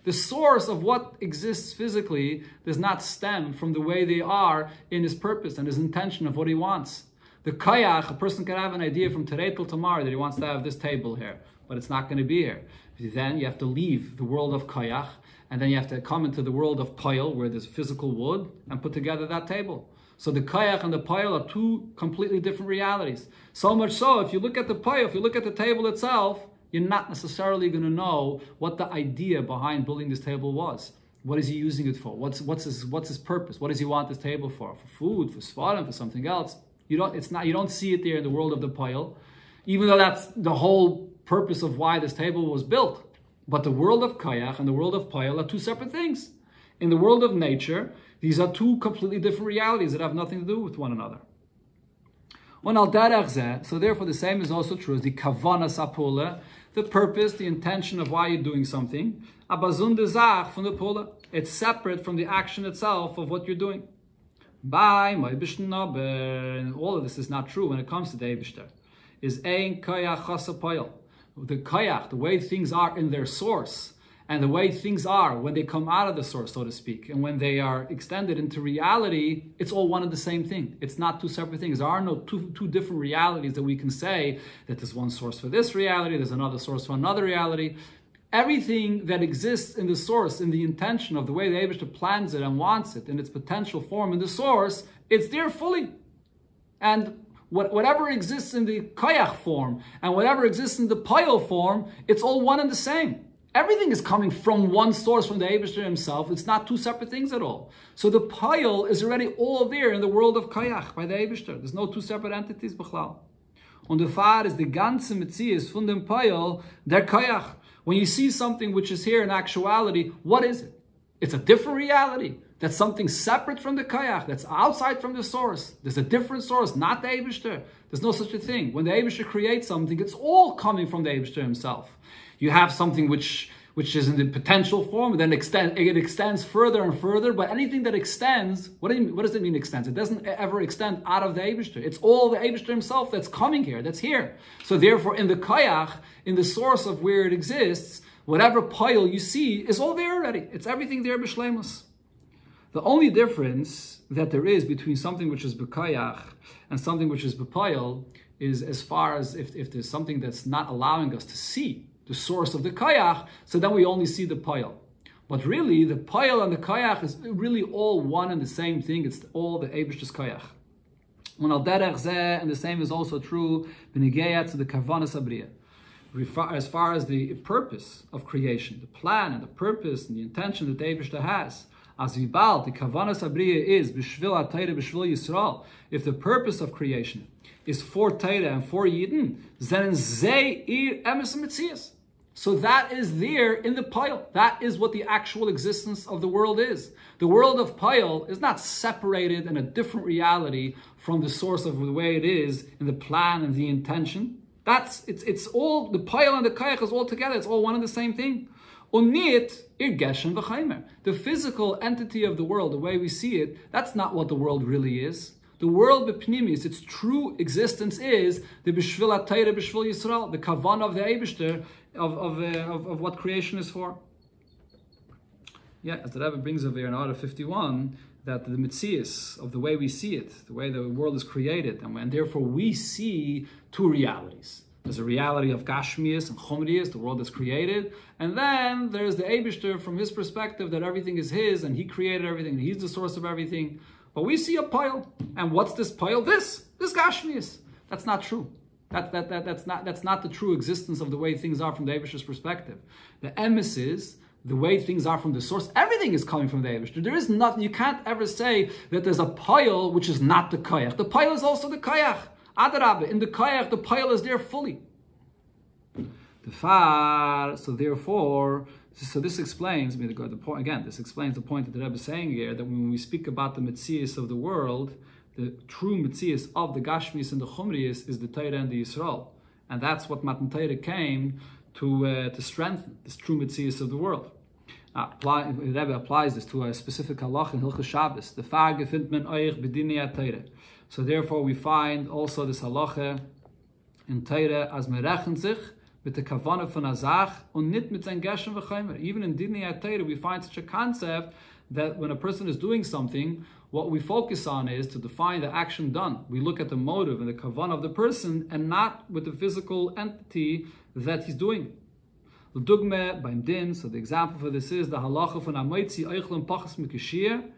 The source of what exists physically does not stem from the way they are in his purpose and his intention of what he wants. The koyach, a person can have an idea from today till tomorrow that he wants to have this table here, but it's not going to be here. Then you have to leave the world of koyach, and then you have to come into the world of poil, where there's physical wood, and put together that table. So the koyach and the poil are two completely different realities. So much so, if you look at the poil, if you look at the table itself, you're not necessarily going to know what the idea behind building this table was. What is he using it for? What's his purpose? What does he want this table for? For food, for svarim, for something else? You don't see it there in the world of the poil, even though that's the whole purpose of why this table was built. But the world of koyach and the world of poil are two separate things. In the world of nature, these are two completely different realities that have nothing to do with one another. So therefore the same is also true as the kavanas apula, the purpose, the intention of why you're doing something. It's separate from the action itself of what you're doing. All of this is not true when it comes to the Eibishter. Is ein koyach chasa poil. The koyach, the way things are in their source, and the way things are when they come out of the source, so to speak, and when they are extended into reality, it's all one and the same thing. It's not two separate things. There are no two different realities that we can say that there's one source for this reality, there's another source for another reality. Everything that exists in the source, in the intention of the way the Eibishter plans it and wants it, in its potential form in the source, it's there fully. And whatever exists in the koyach form and whatever exists in the poil form, it's all one and the same. Everything is coming from one source, from the Eibishter himself. It's not two separate things at all. So the poil is already all there in the world of koyach by the Eibishter. There's no two separate entities, b'chlal. Und der Fahr ist die ganze Metzies von dem poil, der koyach. When you see something which is here in actuality, what is it? It's a different reality. That's something separate from the koyach, that's outside from the source. There's a different source, not the Eibishter. There's no such a thing. When the Eibishter creates something, it's all coming from the Eibishter himself. You have something which is in the potential form, then it extends further and further, but anything that extends, what does it mean extends? It doesn't ever extend out of the Eibishter. It's all the Eibishter himself that's coming here, that's here. So therefore, in the koyach, in the source of where it exists, whatever poil you see is all there already. It's everything there b'shleimus. The only difference that there is between something which is b'koyach and something which is b'poil is as far as if there's something that's not allowing us to see the source of the koyach, so then we only see the poil. But really, the poil and the koyach is really all one and the same thing. It's all the Eibishter's koyach. And the same is also true to the kavanas abriya. As far as the purpose of creation, the plan and the purpose and the intention that the Eibishter has. As vibal, the kavanas abriya is b'shvil ha'Torah b'shvil Yisrael. If the purpose of creation is for Torah and for Yidden, then zei ir emes metzias. So that is there in the poil. That is what the actual existence of the world is. The world of poil is not separated in a different reality from the source of the way it is in the plan and the intention. It's all, the poil and the koyach is all together. It's all one and the same thing. Unit ir geshen v'chaimer. The physical entity of the world, the way we see it, that's not what the world really is. The world b'pnimis, its true existence is the b'shvil ha'Torah b'shvil Yisrael, the kavan of the Eibishter of what creation is for. Yeah, as the Rabbi brings over here in Order 51, that the mitzias of the way we see it, the way the world is created, and therefore we see two realities. There's a reality of Gashmias and Chomrias, the world is created, and then there's the Eibishter from his perspective that everything is his and he created everything and he's the source of everything. But we see a pile, and what's this pile? This Gashmias. That's not true. That's not the true existence of the way things are from the Eibishter's perspective. The emes is the way things are from the source. Everything is coming from the Eibishter. There is nothing. You can't ever say that there's a pile which is not the koyach. The pile is also the koyach. Adarabah, in the koyach, the pile is there fully. The far. So therefore. So this explains, the point again. This explains the point that the Rebbe is saying here, that when we speak about the metzias of the world, the true metzias of the Gashmis and the Chumrias is the Torah and the Yisrael, and that's what Matan Torah came to strengthen this true metzias of the world. The Rebbe applies this to a specific halach in Hilchos Shabbos. The Far gefindt men euch b'dinei Torah. So therefore, we find also this halacha in Torah as merechen sich. With the kavanah von azach und nit mit sein geshen v'chaimer. Even in Dinei Torah, we find such a concept that when a person is doing something, what we focus on is to define the action done. We look at the motive and the kavanah of the person and not with the physical entity that he's doing. L'dugme beim din, so the example for this is the halacha von amoitzi eichlem pachas mikashir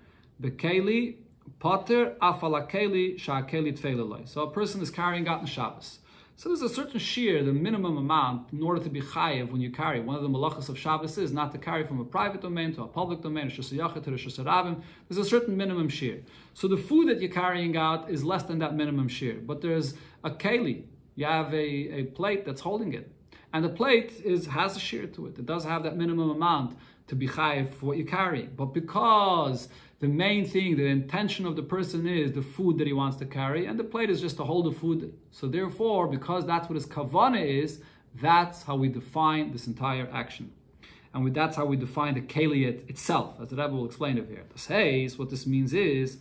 bekeli pater afala keli sha'akeli tfeileloi. So a person is carrying out in Shabbos. So there's a certain shear, the minimum amount, in order to be chayev when you carry. One of the malachas of Shabbos is not to carry from a private domain to a public domain, to a rabim. There's a certain minimum shear. So the food that you're carrying out is less than that minimum shear. But there's a keli. You have a plate that's holding it. And the plate has a shear to it. It does have that minimum amount to be chayev for what you carry. But because the main thing, the intention of the person is the food that he wants to carry, and the plate is just to hold the food. So therefore, because that's what his kavanah is, that's how we define this entire action. And that's how we define the keli itself, as the Rabbi will explain it here. The says, what this means is,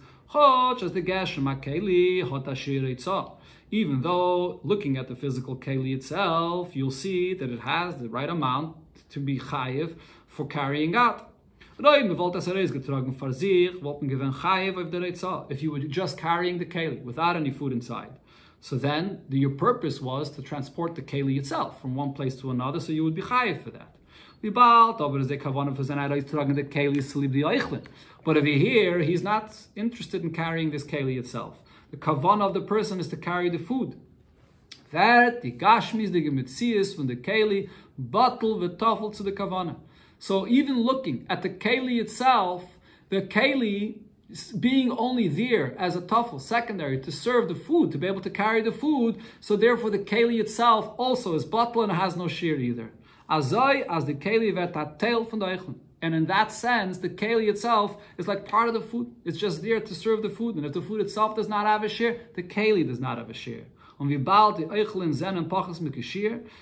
even though looking at the physical keli itself, you'll see that it has the right amount to be chayev for carrying out. If you were just carrying the keli without any food inside, so then your purpose was to transport the keli itself from one place to another, so you would be chayev for that. But over here, he's not interested in carrying this keli itself. The kavanah of the person is to carry the food. That the gashmis, the gemetzias from the keli, batel v'tafel to the kavanah. So even looking at the keli itself, the keli being only there as a tafel, secondary, to serve the food, to be able to carry the food, so therefore the keli itself also is batel and has no shear either. Azai as the keli v'tatel from the eichlin. And in that sense, the keli itself is like part of the food. It's just there to serve the food. And if the food itself does not have a shear, the keli does not have a shear.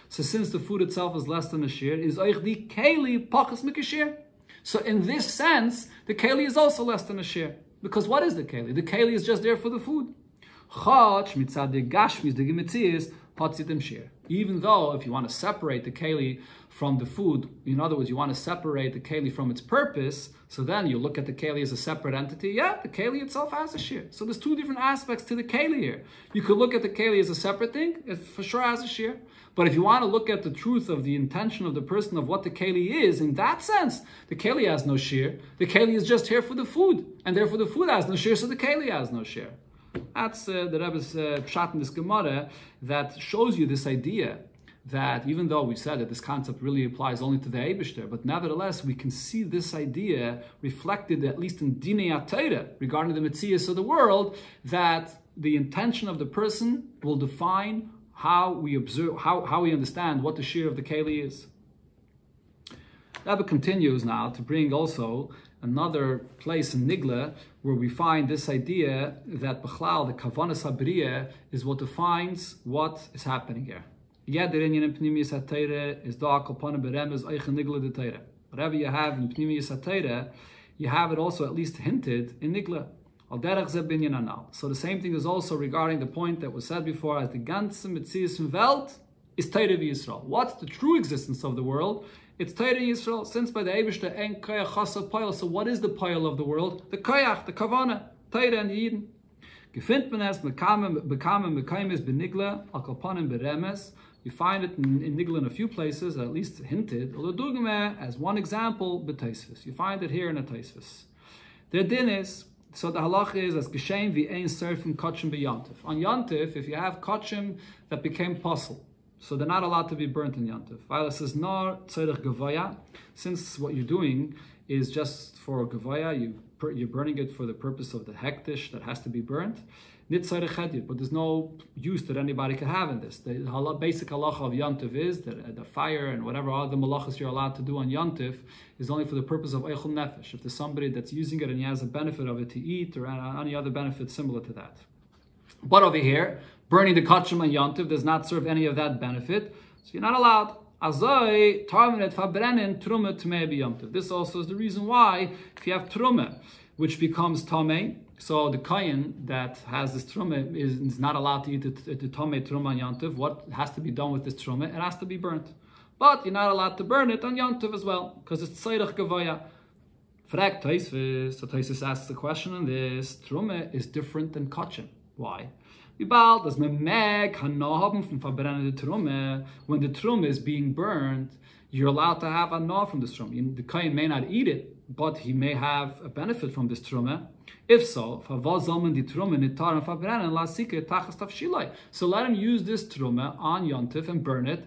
So since the food itself is less than a shear, is the keli pachas mikashir. So in this sense, the keli is also less than a shear. Because what is the keli? The keli is just there for the food. Even though if you want to separate the keli from the food, in other words, you want to separate the keli from its purpose, so then you look at the keli as a separate entity. Yeah, the keli itself has a shear. So there's two different aspects to the keli here. You could look at the keli as a separate thing, it for sure has a shear. But if you want to look at the truth of the intention of the person of what the keli is, in that sense, the keli has no shear. The keli is just here for the food, and therefore the food has no shear, so the keli has no shear. That's the Rebbe's pshat in this Gemara that shows you this idea that even though we said that this concept really applies only to the Eibishter, but nevertheless we can see this idea reflected at least in Dinei HaTorah regarding the Metzias of the world, that the intention of the person will define how we observe, how we understand what the shear of the keli is. Rebbe continues now to bring also another place in Nigla where we find this idea that Bechlal, the Kavanas HaBriyah, is what defines what is happening here. Whatever you have in Pnimiyus HaTorah, you have it also at least hinted in Nigla. So the same thing is also regarding the point that was said before, as the ganze Metzias Welt is Torah v'Yisrael. What's the true existence of the world? It's Torah Yisrael. Since by the Eibishter en koyach chasa poil. So what is the poil of the world? The koyach, the kavanah, Torah and Yidden. Gefindt man es bekamen bekaimes benigla al kalpanim beremes. You find it in Nigla in a few places, at least hinted. As one example, b'Taisvis. You find it here in a Taisvis. The din is, so the halach is as geshem v'ein serfim kachim b'yantif. On yantif, if you have kachim that became puzzle, so they're not allowed to be burnt in yantif. Vayla says nor tzorech gavaya. Since what you're doing is just for gavaya, you're burning it for the purpose of the hektish that has to be burnt. Nit tzorech hedyot, but there's no use that anybody could have in this. The basic halacha of yantif is that the fire and whatever other malachas you're allowed to do on yantif is only for the purpose of eichel nefesh. If there's somebody that's using it and he has a benefit of it to eat or any other benefit similar to that. But over here, burning the kachim on yantiv does not serve any of that benefit, so you're not allowed. This also is the reason why, if you have trumah, which becomes tameh, so the kayin that has this trumah is not allowed to eat the tameh trumah on yantiv. What has to be done with this trumah? It has to be burnt. But you're not allowed to burn it on yantiv as well, because it's tzorech gavaya. Frag Tosfos, so Tosfos asks the question on this, Truma is different than Kachem. Why? When the Truma is being burned, you're allowed to have a no from this Truma. The Kohen may not eat it, but he may have a benefit from this Truma. If so, so let him use this Truma on Yontif and burn it.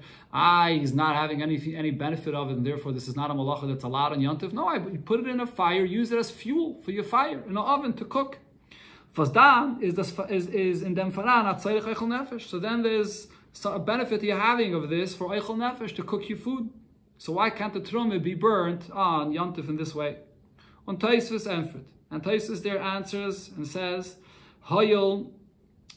He's not having any benefit of it, and therefore this is not a malacha that's allowed on Yontif. No, you put it in a fire, use it as fuel for your fire, in an oven to cook. Fasdan is in dem faran at tzarich eichel nefesh. So then there's a benefit you're having of this for eichel nefesh, to cook your food. So why can't the truma be burnt on Yontif in this way? On Tosfos Enfrit. And Tosfos there answers and says, Hayol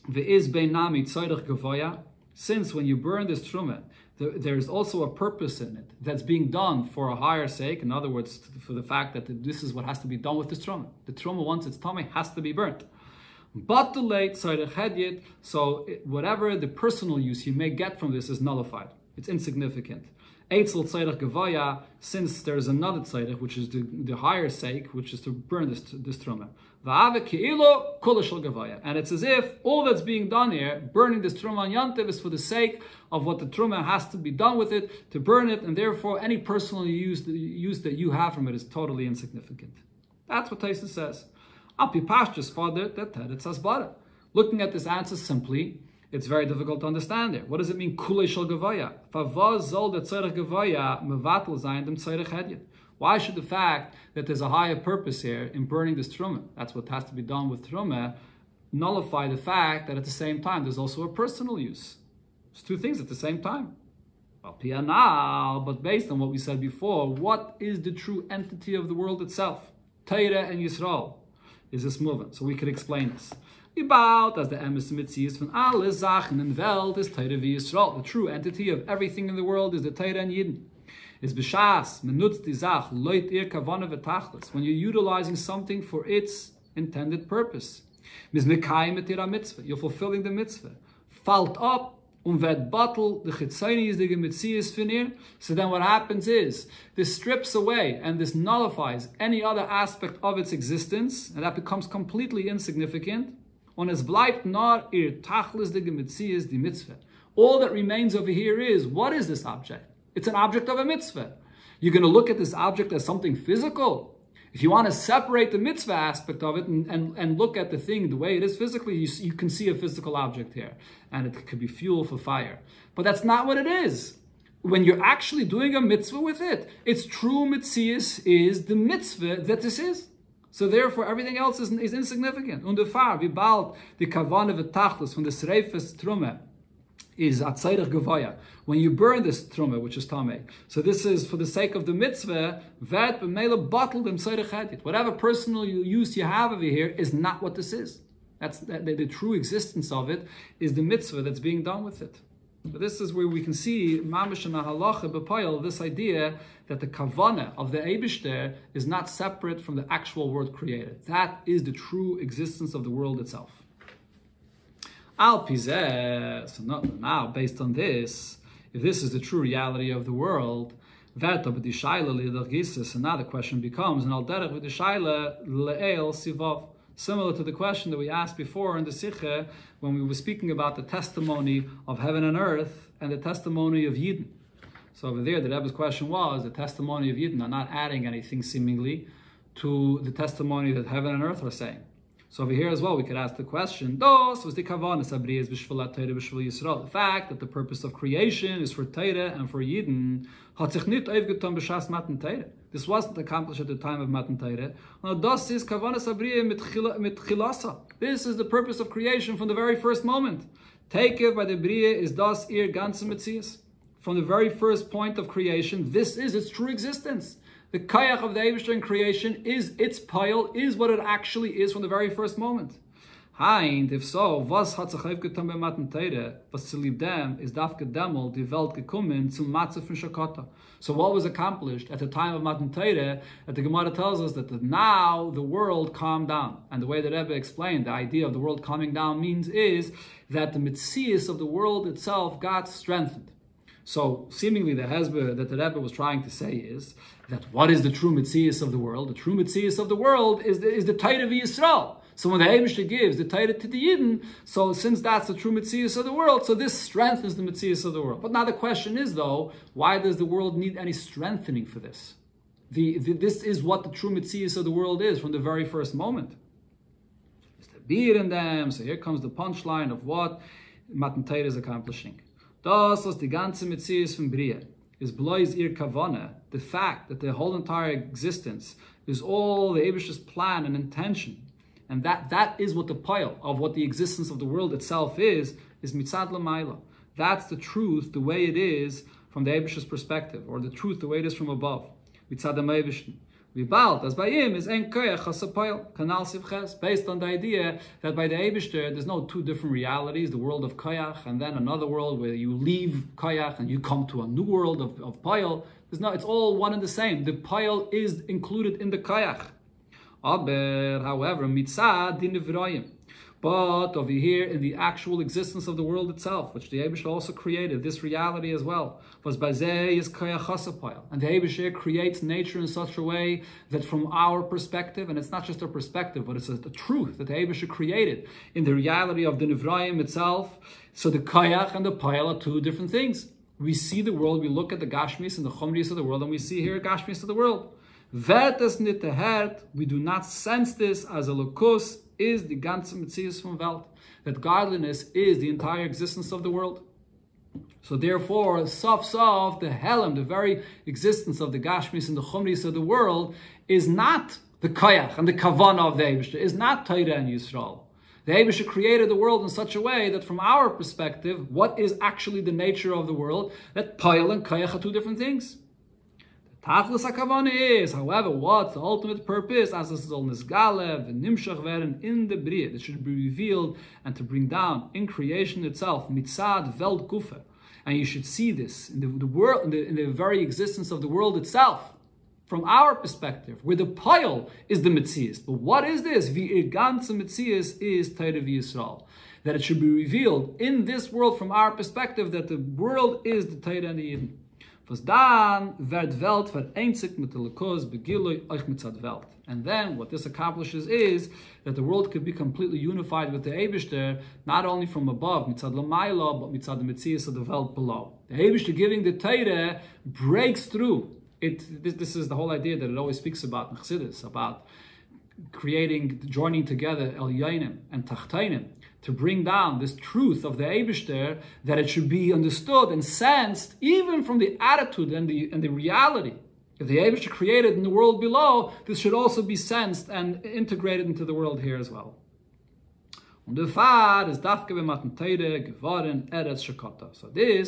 ve'is beinami tzarich gavoya. Since when you burn this truma, there's also a purpose in it that's being done for a higher sake. In other words, for the fact that this is what has to be done with this truma. The truma, once it's tummy, has to be burnt. But the late tzarich hedyet, so whatever the personal use you may get from this is nullified. It's insignificant. Eitzel tzarich gavoya, since there's another tzarich, which is the higher sake, which is to burn this truma. Va'ave ke'ilo kol shel gavoya, and it's as if all that's being done here, burning this truma on Yontif, is for the sake of what the truma has to be done with it, to burn it, and therefore any personal use that you have from it is totally insignificant. That's what Tosfos says. Api pashtus father that teretz hasbara. Looking at this answer simply, it's very difficult to understand it. What does it mean? Kulei shel gavoya. Favaz zol de tzarich gavoya mevatel zayin dem tzarich hedyet. Why should the fact that there's a higher purpose here in burning this truma, that's what has to be done with truma, nullify the fact that at the same time there's also a personal use? It's two things at the same time. But based on what we said before, what is the true entity of the world itself? Torah and Yisrael. Is this moving? So we could explain this. About as the emes mitzias von alle Sachen in Welt is Torah v'Yisrael. The true entity of everything in the world is the Torah and Yidden. Is b'shas menutz di Sach loit ir kavana v'tachlis. When you're utilizing something for its intended purpose. Mis mekayim et ira mitzvah. You're fulfilling the mitzvah. Falt up. Vet battle the chitzoni is the gemitzias finir. So then what happens is this strips away and this nullifies any other aspect of its existence, and that becomes completely insignificant. On es bleibt nar ir tachlis the gemitzias the mitzvah. All that remains over here is, what is this object? It's an object of a mitzvah. You're going to look at this object as something physical. If you want to separate the mitzvah aspect of it and look at the thing the way it is physically, you can see a physical object here. And it could be fuel for fire. But that's not what it is. When you're actually doing a mitzvah with it, its true mitzias is the mitzvah that this is. So therefore, everything else is insignificant. Und wie bald die kavane v'tachlis von des reifes trume is at tzarich gavoya. When you burn this truma, which is tamei, so this is for the sake of the mitzvah. Vet b'meila bottled them tzarich hedyet. Whatever personal use you have over here is not what this is. That's the true existence of it is the mitzvah that's being done with it. But this is where we can see mamish and halacha b'payil, this idea that the kavana of the Eibishter is not separate from the actual world created. That is the true existence of the world itself. Al pizeh, so now based on this, if this is the true reality of the world, so now the question becomes, similar to the question that we asked before in the Sikha when we were speaking about the testimony of heaven and earth and the testimony of Yidden. So over there, the Rebbe's question was, the testimony of Yidden are not adding anything seemingly to the testimony that heaven and earth are saying. So over here as well, we could ask the question, the fact that the purpose of creation is for Torah and for Yidden, this wasn't accomplished at the time of Matan Torah. This is the purpose of creation from the very first moment. Takev by the Bria is das ir ganze Metzias. From the very first point of creation, this is its true existence. The kayach of the Eibishter in creation is its pile, is what it actually is from the very first moment. Hind, if so, was hat sich aufgetan bei Matan Torah, was zu lieb dem, is daf gedemol, die Welt gekommen zum Matze von Shakota. So what was accomplished at the time of Matan Torah, that the Gemara tells us that now the world calmed down. And the way that Rebbe explained, the idea of the world calming down means is that the mitzias of the world itself got strengthened. So seemingly the Hezbollah that the Rebbe was trying to say is that what is the true Metzius of the world? The true Metzius of the world is the Torah of Yisrael. So when the Eibishter gives the Torah to the Yidden, so since that's the true Metzius of the world, so this strengthens the Metzius of the world. But now the question is though, why does the world need any strengthening for this? This is what the true Metzius of the world is from the very first moment. It's the beer in them, so here comes the punchline of what Matan Torah is accomplishing. Das, was die ganze Metzius von Bria is blois ir kavana, the fact that the whole entire existence is all the Eibishter's plan and intention, and that is what the pile of what the existence of the world itself is mitzad l'mayla. That's the truth, the way it is from the Eibishter's perspective, or the truth, the way it is from above. Mitzad ha'Eibishter. V'bald, as by him, is ein koyach hasapayel, kanal sivches, based on the idea that by the Eibishter, there's no two different realities, the world of koyach, and then another world where you leave koyach and you come to a new world of payel. It's all one and the same. The payel is included in the koyach. However, mitzad din nevrayim. But over here, in the actual existence of the world itself, which the Eibishter also created, this reality as well, was bazeh is koyach hasapayel. And the Eibishter creates nature in such a way that from our perspective, and it's not just a perspective, but it's the truth that the Eibishter created in the reality of the Nevrayim itself. So the koyach and the payel are two different things. We see the world, we look at the gashmis and the chumris of the world, and we see here gashmis of the world. Vetas nit hert, we do not sense this as a lokus, is the ganze Metzius from Welt, that godliness is the entire existence of the world. So therefore, sof, the Helem, the very existence of the Gashmis and the Chumris of the world, is not the Koyach and the Kavanah of the Eibishter, is not Torah and Yisrael. The Eibishter created the world in such a way that from our perspective, what is actually the nature of the world, that Payel and Koyach are two different things. Tachlis HaKavana is, however, what's the ultimate purpose, as it is all nisgalev and nimshach werden in the bria, that should be revealed and to bring down in creation itself, mitzad veld gufa. And you should see this in the world, in the very existence of the world itself, from our perspective, where the pile is the Metzius. But what is this? V'ir ganze Metzius is Torah v'Yisrael. That it should be revealed in this world from our perspective, that the world is the Torah and the Yidden. And then what this accomplishes is that the world could be completely unified with the Eibishter, not only from above, mitzad l'mayla, but mitzad the Metzius of the Welt below. The Eibishter giving the Torah breaks through. This is the whole idea that it always speaks about in Chassidus, about joining together Elyonim and Tachtainim, to bring down this truth of the Eibishter, that it should be understood and sensed even from the attitude and the reality. If the Eibishter created in the world below, this should also be sensed and integrated into the world here as well. So this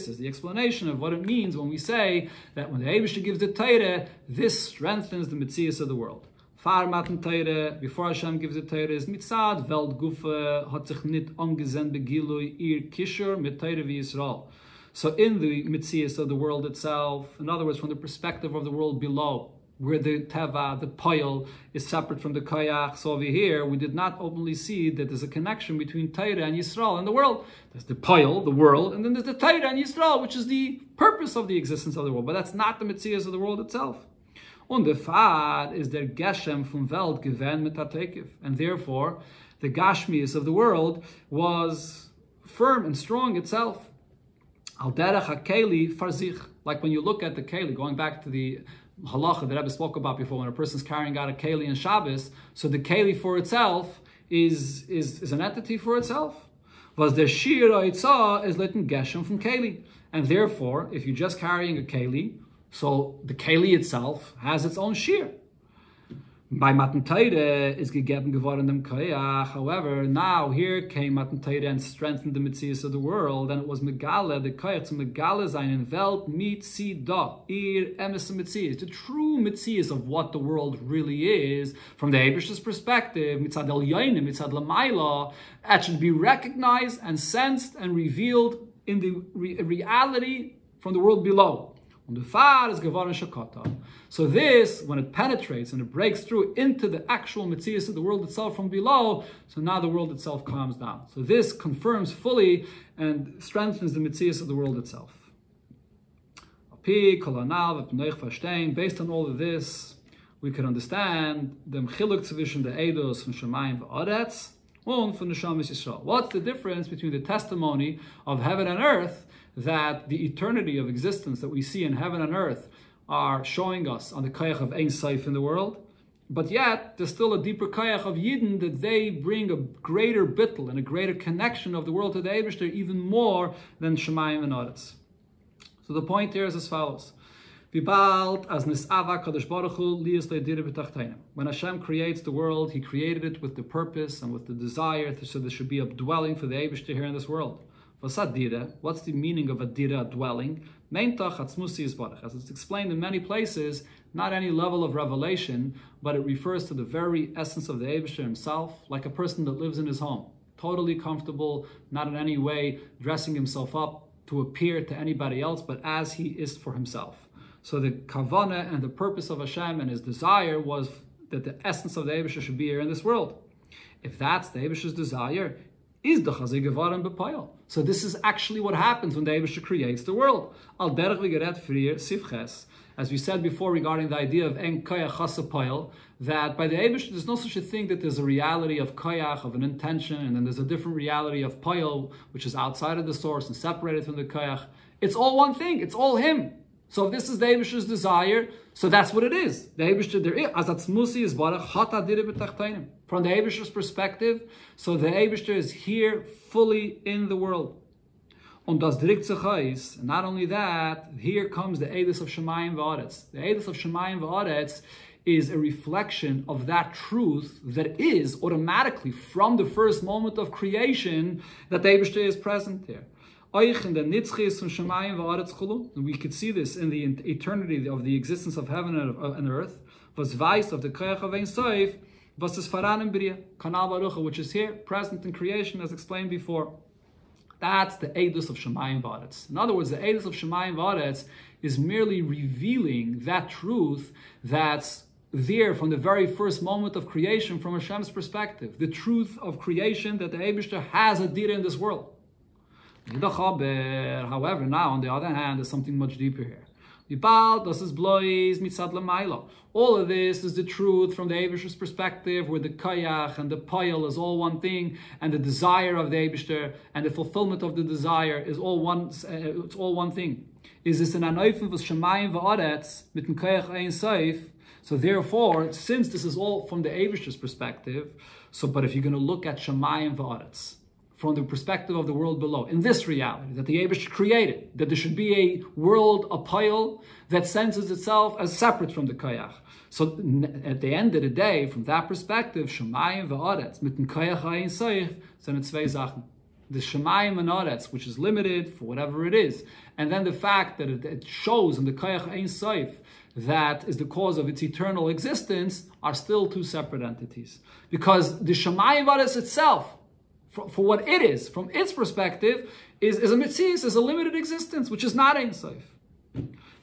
is the explanation of what it means when we say that when the Eibishter gives the Torah, this strengthens the Metzius of the world. Before Hashem gives the Torah, is mitzad Welt gufe hat sich nit angesehen begilui ir kishur mit Torah v'Yisrael. So in the Metzius of the world itself, in other words, from the perspective of the world below, where the teva, the payel, is separate from the koyach, so over here we did not openly see that there's a connection between Torah and Yisrael and the world. There's the payel, the world, and then there's the Torah and Yisrael, which is the purpose of the existence of the world. But that's not the Metzius of the world itself. Und der Fad is der Geshem from Welt gewähnt mit Hatekiv. And therefore, the Gashmius of the world was firm and strong itself. Al derech ha-keli farzich. Like when you look at the keli, going back to the halacha that Rebbe spoke about before, when a person's carrying out a keli in Shabbos, so the keli for itself is an entity for itself. Was der shir ha'itza is letting Geshem from keli. And therefore, if you're just carrying a keli, so the keli itself has its own shear. By Matan Torah is gegeben geworden dem koyach. However, now here came Matan Torah and strengthened the Metzius of the world, and it was megale, the koyach to megale sein in Welt mit si da ir emes Metzius, the true Metzius of what the world really is from the Eibishter's perspective. Mitzad elyonim, mitzad l'mayla, that should be recognized and sensed and revealed in the reality from the world below. So this, when it penetrates and it breaks through into the actual Metzius of the world itself from below, so now the world itself calms down. So this confirms fully and strengthens the Metzius of the world itself. Based on all of this, we can understand the Chiluk zwischen the Eidos von Shemayim v'Aretz and von Neshamas Yisrael. What's the difference between the testimony of heaven and earth, that the eternity of existence that we see in heaven and earth are showing us on the Kayach of Ein Sof in the world, but yet there's still a deeper Kayach of Yidden, that they bring a greater bittul and a greater connection of the world to the Eibishter, even more than Shemayim and Aretz. So the point here is as follows. When Hashem creates the world, He created it with the purpose and with the desire so there should be a dwelling for the Eibishter here in this world. What's the meaning of a dira, a dwelling? As it's explained in many places, not any level of revelation, but it refers to the very essence of the Eibishter Himself, like a person that lives in his home, totally comfortable, not in any way dressing himself up to appear to anybody else, but as he is for himself. So the kavanah and the purpose of Hashem and His desire was that the essence of the Eibishter should be here in this world. If that's the Eibishter's desire, is the chazig gevarim b'payil. So this is actually what happens when the Eibishter creates the world. Al derech v'geret frier sivches. As we said before regarding the idea of en koyach chasa payil, that by the Eibishter there's no such a thing that there's a reality of koyach, of an intention, and then there's a different reality of payil, which is outside of the source and separated from the koyach. It's all one thing. It's all Him. So if this is the Eibishter's desire, so that's what it is. The Eibishter, there is, azatzmusi is barach hata dire b'tachtainim. From the Eibishter's perspective, so the Eibishter is here fully in the world. Und das direkt zechais, and not only that, here comes the Eidos of Shemayim v'Aretz. The Eidos of Shemayim v'Aretz is a reflection of that truth that is automatically, from the first moment of creation, that the Eibishter is present there. And we could see this in the eternity of the existence of heaven and earth, was weiß of the Koyach of Ein Sof, was das Faran in Bria, Kanal Baruch, which is here, present in creation, as explained before. That's the Eidos of Shemayim v'Aretz. In other words, the Eidos of Shemayim v'Aretz is merely revealing that truth that's there from the very first moment of creation from Hashem's perspective. The truth of creation that the Eibishter has a dira in this world. However, now on the other hand, there's something much deeper here. All of this is the truth from the Eibishter's perspective, where the kayach and the payil is all one thing, and the desire of the Eibishter and the fulfillment of the desire is all one. It's all one thing. Is this an anoifim v's shemayim v'aretz mit dem kayach ein sof? So therefore, since this is all from the Eibishter's perspective, but if you're going to look at shemayim v'aretz from the perspective of the world below, in this reality that the Eibishter created, that there should be a world, a payil, that senses itself as separate from the kayach. So at the end of the day, from that perspective, Shemayim v'Aretz, mit dem kayach ein sof, sind zwei Sachen. The Shemayim and Aretz, which is limited for whatever it is, and then the fact that it shows in the kayach ein sof that is the cause of its eternal existence, are still two separate entities. Because the Shemayim v'Aretz itself, for what it is, from its perspective, is a mitzias, is a limited existence, which is not Ein Sof.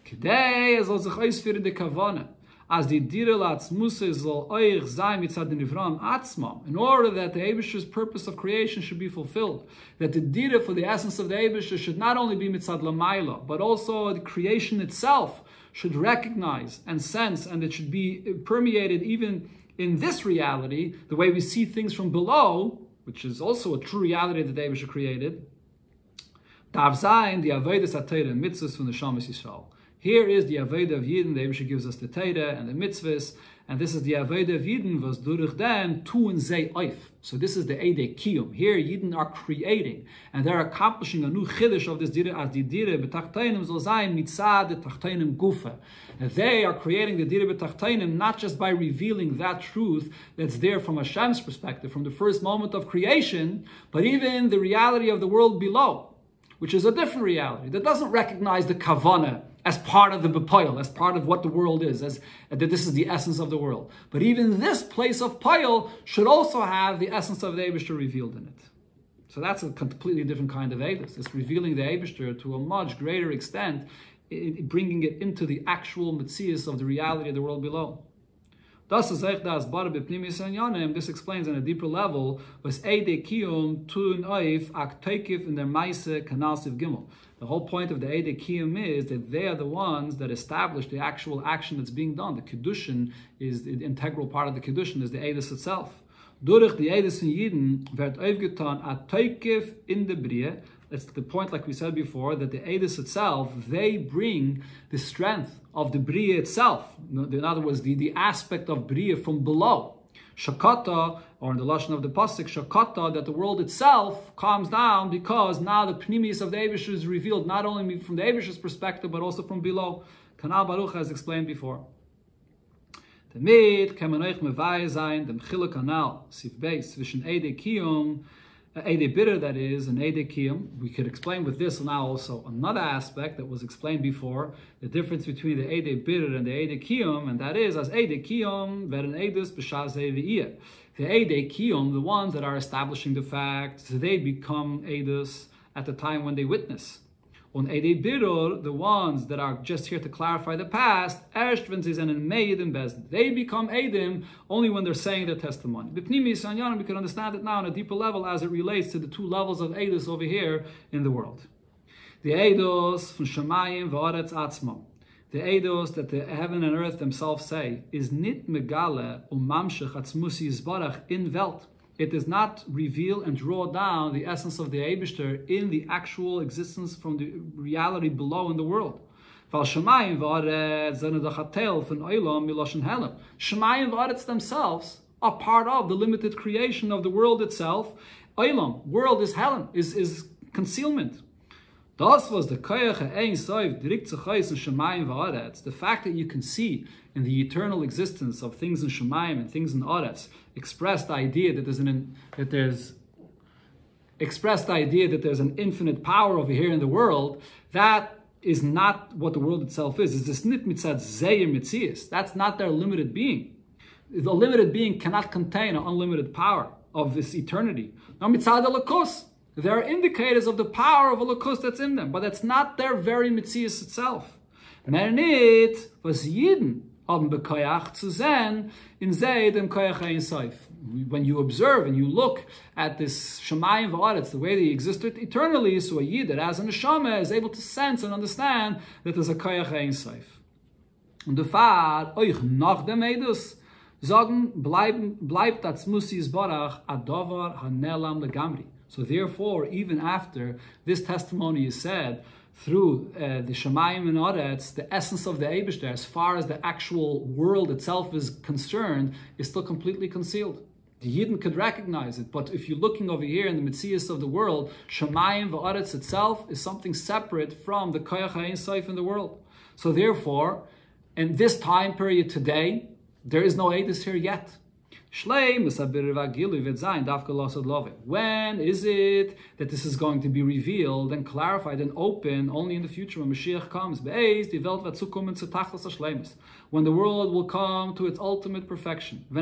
Kidei soll sich ausführen die Kavane, as die Dire latzmusse soll euch sein mitzad den Nivram atzmam, in order that the Eibishter's purpose of creation should be fulfilled, that the Dire for the essence of the Eibishter should not only be mitzad lamayla, but also the creation itself should recognize and sense, and it should be permeated even in this reality, the way we see things from below, which is also a true reality that the Eibishter created. Here is the Avodah of Yidden. The Eibishter gives us the Torah and the mitzvahs, and this is the Avodah of Yidden, was durch dem tun sei oif. So this is the Eidei Kiyum. Here Yidden are creating, and they're accomplishing a new chiddush of this Dire, as the Dire b'tachtenim zol sein mitzad the tachtenim gufa. And they are creating the Dire b'tachtenim not just by revealing that truth that's there from Hashem's perspective, from the first moment of creation, but even the reality of the world below, which is a different reality that doesn't recognize the kavanah as part of the b'payil, as part of what the world is, as that this is the essence of the world. But even this place of payil should also have the essence of the Eibishter revealed in it. So that's a completely different kind of Eidos. It's revealing the Eibishter to a much greater extent, bringing it into the actual metzias of the reality of the world below. This explains on a deeper level was Eidei Kiyum tun oif ak teikif in der Meise kanal siv gimel. The whole point of the Eidei Kiyum is that they are the ones that establish the actual action that's being done. The Kiddushin is the integral part of the Kiddushin, is the Eidus itself. Durch die Eidus in Yidden wird aufgetan a Teukef in the Brie. That's the point, like we said before, that the Eidus itself, they bring the strength of the Brie itself. In other words, the aspect of Brie from below. Shakata, or in the Lashon of the Pasuk, Shakata, that the world itself calms down because now the Pnimis of the Eibusher is revealed not only from the Eibusher's perspective, but also from below. Kanal Baruch has explained before. Damit kann man euch mevai sein, dem Chiluk Kanal, Sif Beis, zwischen Eidei Kiyum, Eidei Bitter, that is, and Eidei Kiyum. We could explain with this now also another aspect that was explained before, the difference between the Eidei Bitter and the Eidei Kiyum, and that is, as Eidei Kiyum, werden Eidus b'shazei v'iyeh. The Eidei Kiyum, the ones that are establishing the facts, they become Eidus at the time when they witness. On Eidei Bitter, the ones that are just here to clarify the past, erst wenn sie sind made in Bezdin. They become Eidim only when they're saying their testimony. B'pnimi Sanyanim, we can understand it now on a deeper level as it relates to the two levels of Eidus over here in the world. The Eidos von Shemayim v'Aretz Atzmo. The Eidos that the heaven and earth themselves say is nit megale mamshech atzmusi yisbarach in Welt. It does not reveal and draw down the essence of the Eibishter in the actual existence from the reality below in the world. Shemayim v'aretz themselves are part of the limited creation of the world itself. Olam, world is Helen, is concealment. Das was the koyach ein soif direkt zu chayis in Shemayim v'aretz. The fact that you can see in the eternal existence of things in Shemayim and things in Aretz expressed the idea that there's an infinite power over here in the world. That is not what the world itself is. It's this nit mitzad zeir mitzias. That's not their limited being. The limited being cannot contain an unlimited power of this eternity. Now mitzad alakus. There are indicators of the power of a lakus that's in them, but that's not their very mitzias itself. Mernit was Yidden haben bekoyach zu sehen in Zeh dem koyach ein soif. When you observe and you look at this Shemayim v'aretz, the way they existed eternally, so a Yid that has a neshama is able to sense and understand that there's a koyach ein soif. Und der Fahr euch nach dem Eidus sagen bleibt das Musi Yisbarach adovar hanelam legamri. So therefore, even after this testimony is said through the Shemayim and Aretz, the essence of the Eibishter, as far as the actual world itself is concerned, is still completely concealed. The Yidden could recognize it, but if you're looking over here in the Metzias of the world, Shemayim v'Aretz itself is something separate from the Koyach HaEin Sof in the world. So therefore, in this time period today, there is no Eidus here yet. When is it that this is going to be revealed and clarified and open only in the future when Mashiach comes? When the world will come to its ultimate perfection. The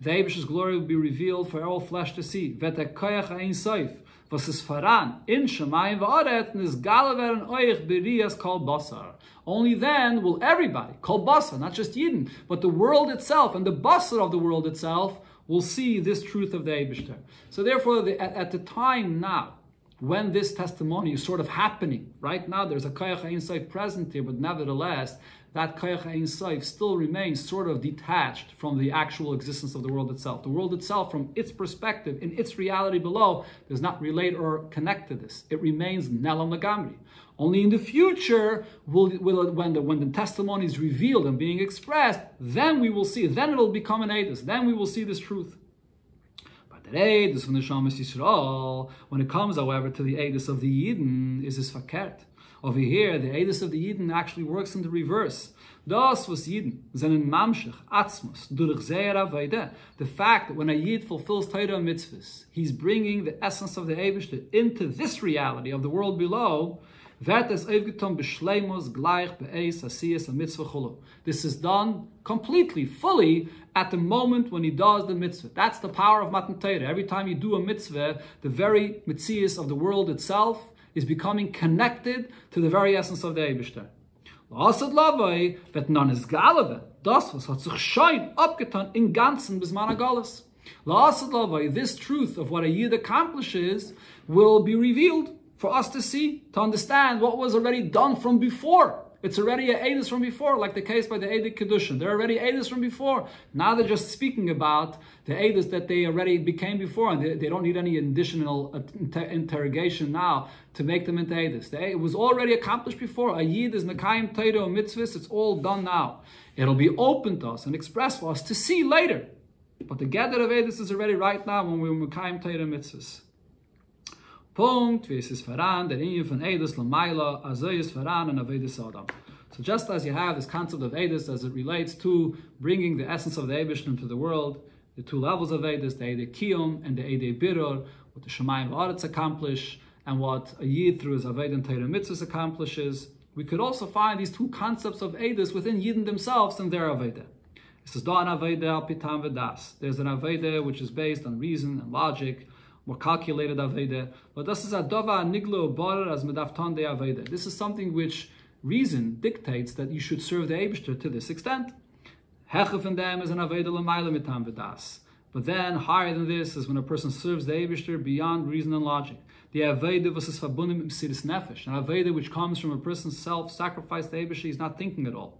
Eibish's glory will be revealed for all flesh to see. Was is faran in Shemayim v'aretz nizgala werden euch berias kol basar. Only then will everybody, kol basar, not just Yidden, but the world itself and the basar of the world itself will see this truth of the Eibishter. So therefore, at the time now, when this testimony is sort of happening, right now there's a koyach ein sof present here, but nevertheless, that koyach ein sof still remains sort of detached from the actual existence of the world itself. The world itself, from its perspective, in its reality below, does not relate or connect to this. It remains nelam lagamri. Only in the future, when the testimony is revealed and being expressed, then we will see, then it'll become an Eidus, then we will see this truth. But the Eidus from the Shamas Yisrael, when it comes, however, to the Eidus of the Yidden, is this fakert. Over here, the Eidus of the Yidden actually works in the reverse. Das was Yidden, zenen mamshech, atzmos, durch zeir avayde. The fact that when a Yid fulfills Torah mitzvahs, he's bringing the essence of the Eibishter into this reality of the world below. This is done completely, fully, at the moment when he does the mitzvah. That's the power of Matan Torah. Every time you do a mitzvah, the very mitzias of the world itself is becoming connected to the very essence of the Eibishter. Das was hat sich schein abgetan in ganzen bis man Galus. This truth of what a Yid accomplishes will be revealed for us to see, to understand what was already done from before. It's already a Eidos from before, like the case by the Eidik Kedushin. They're already Eidos from before. Now they're just speaking about the Eidos that they already became before, and they don't need any additional interrogation now to make them into Eidos. It was already accomplished before. A Yid is Mekayim Torah Mitzvahs. It's all done now. It'll be open to us and expressed for us to see later. But the gather of Eidos is already right now when we're Mekayim Torah Mitzvahs. Punkt, wie es ist voran, der Inyan von Eidos l'mayla, also ist voran and Avedis Adam. So just as you have this concept of Eidos as it relates to bringing the essence of the Eibishter into the world, the two levels of Eidos, the Eidei Kiyum and the Eidei Birur, what the Shemayim V'aretz accomplish, and what a Yid through his Aved and Torah Mitzvahs accomplishes, we could also find these two concepts of Eidos within Yidden themselves and their Aveda. This is an Aveda al Pitam V'das. There's an Aveda which is based on reason and logic, more calculated Aveda, but this is a Dova Niglo Borer as Medaftan de Aveda. This is something which reason dictates that you should serve the Eibishter to this extent. Hechef and them is an Aveda L'mayla Mitam V'das. But then, higher than this is when a person serves the Eibishter beyond reason and logic. The Aveda was verbunden mit Mesiras Nefesh, an Aveda which comes from a person's self-sacrifice to the Eibishter, he's not thinking at all.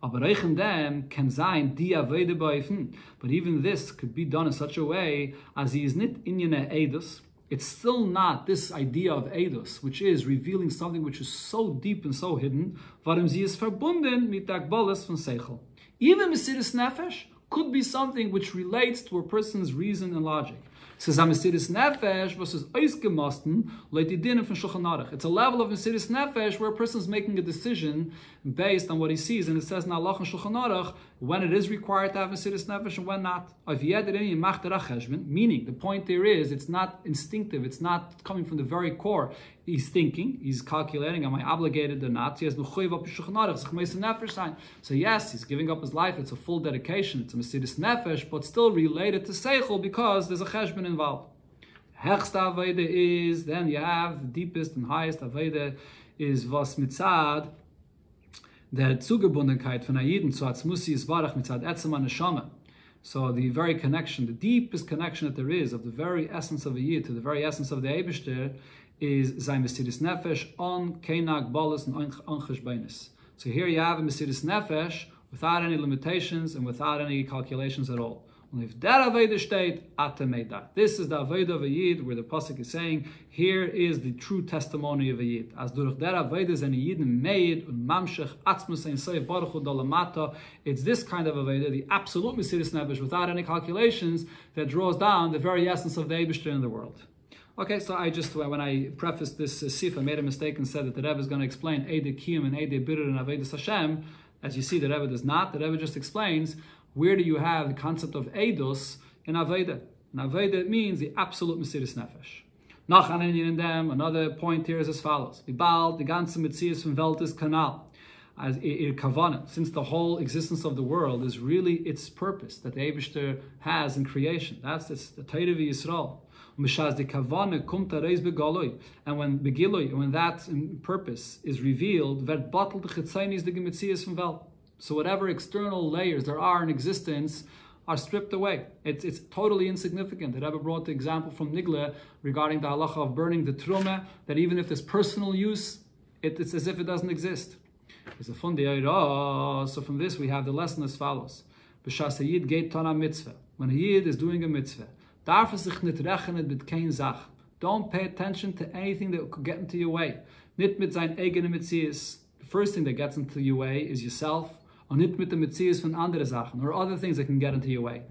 Aber reichen dem can sein die Aveda beifen. But even this could be done in such a way as he is nit inyane Eidos. It's still not this idea of Eidos, which is revealing something which is so deep and so hidden. Warum sie ist verbunden mit der Agbolas von Seichel. Even Mesiras Nefesh could be something which relates to a person's reason and logic. Says Mesiras Nefesh versus Eisgemosten leit die von Shulchan Aruch. It's a level of Mesiras Nefesh where a person is making a decision based on what he sees, and it says in Allah and Shulchan Aruch when it is required to have Mesiras Nefesh and when not. Meaning, the point there is, it's not instinctive, it's not coming from the very core. He's thinking, he's calculating, am I obligated or not? So yes, he's giving up his life, it's a full dedication, it's a Mesiras Nefesh, but still related to Seichel because there's a cheshbon involved. Hechsta Aveda is, then you have the deepest and highest Aveda is was mitzad der Zugebundenkeit von Ayiden zu Atzmusi Yisbarach mitzad Etzem HaNeshama. So the very connection, the deepest connection that there is of the very essence of a Yid to the very essence of the Eibishter is Zayin Mesiras Nefesh on Keinag Bolas and on Cheshbainis. So here you have a Mesiras Nefesh without any limitations and without any calculations at all. And if that Aveda state, Atameda. This is the Aveda of a Yid, where the Pasuk is saying, here is the true testimony of a Yid. As durch der Aveda is an Yid made und mamshech atzmus ein soif baruch hu dalamata. It's this kind of Aveda, the absolute Mesiras Nefesh, without any calculations, that draws down the very essence of the Eibishter in the world. Okay, so I just, when I prefaced this sif, I made a mistake and said that the Rebbe is going to explain Eidei Kiyum and Eidei Birur and Avedis Hashem. As you see, the Rebbe does not. The Rebbe just explains, where do you have the concept of Eidos in Aveda? In Aveda, it means the absolute Mesiras Nefesh. Nach in them, another point here is as follows. Vibal, the ganze Metzias from Welt is Kanal. As Kavana, since the whole existence of the world is really its purpose that the Eibishter has in creation. That's the Torah Yisrael. And when Begilui, when that purpose is revealed, so whatever external layers there are in existence are stripped away. It's totally insignificant. The Rebbe brought the example from Nigle regarding the halacha of burning the truma, that even if there's personal use, it's as if it doesn't exist. So from this we have the lesson as follows. When a Yid is doing a mitzvah, don't pay attention to anything that could get into your way. The first thing that gets into your way is yourself, or nit mit der Metzias von andere Sachen, or other things that can get into your way.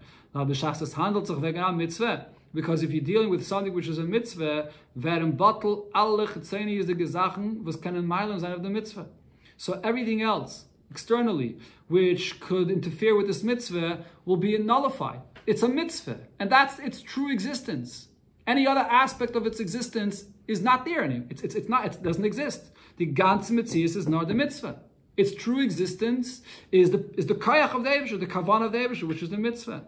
Because if you're dealing with something which is a mitzvah, werden bottle alle gezehnige Sachen, was können Meilen sein of the mitzvah. So everything else, externally, which could interfere with this mitzvah, will be nullified. It's a mitzvah, and that's its true existence. Any other aspect of its existence is not there anymore. It's not. It doesn't exist. The ganze Metzias is not the mitzvah. Its true existence is the kayach of the Eibishter, the kavan of the Eibishter, which is the mitzvah.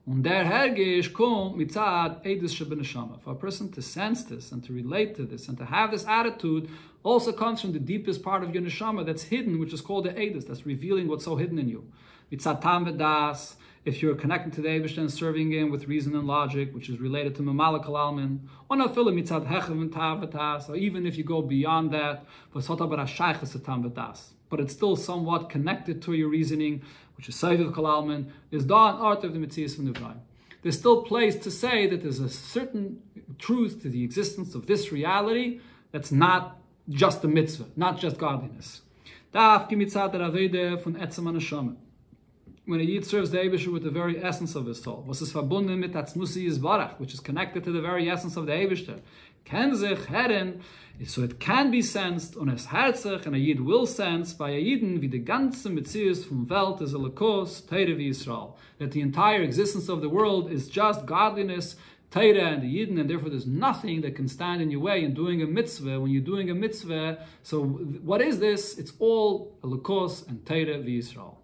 Und der Hergish kommt mitzad Eidos shebeneshama. For a person to sense this and to relate to this and to have this attitude also comes from the deepest part of your neshama that's hidden, which is called the Eidos, that's revealing what's so hidden in you. Mitzad tam v'das. if you're connecting to the Eibishter and serving Him with reason and logic, which is related to Mamala Kalalmin, or even if you go beyond that, but it's still somewhat connected to your reasoning, which is Seiviv Kalalmin, is da an art of the Metzias from the Vrayim. There's still place to say that there's a certain truth to the existence of this reality that's not just a mitzvah, not just godliness. When a Yid serves the Eibishter with the very essence of his soul, which is connected to the very essence of the Eibishter, so it can be sensed, and a Yid will sense by a Yidin wie the ganze Metzius vom Welt is a Lekos, Teire wie Yisrael, that the entire existence of the world is just godliness, Teire and the Yidin, and therefore there's nothing that can stand in your way in doing a mitzvah. When you're doing a mitzvah, so what is this? It's all a Lekos and Teire wie Yisrael.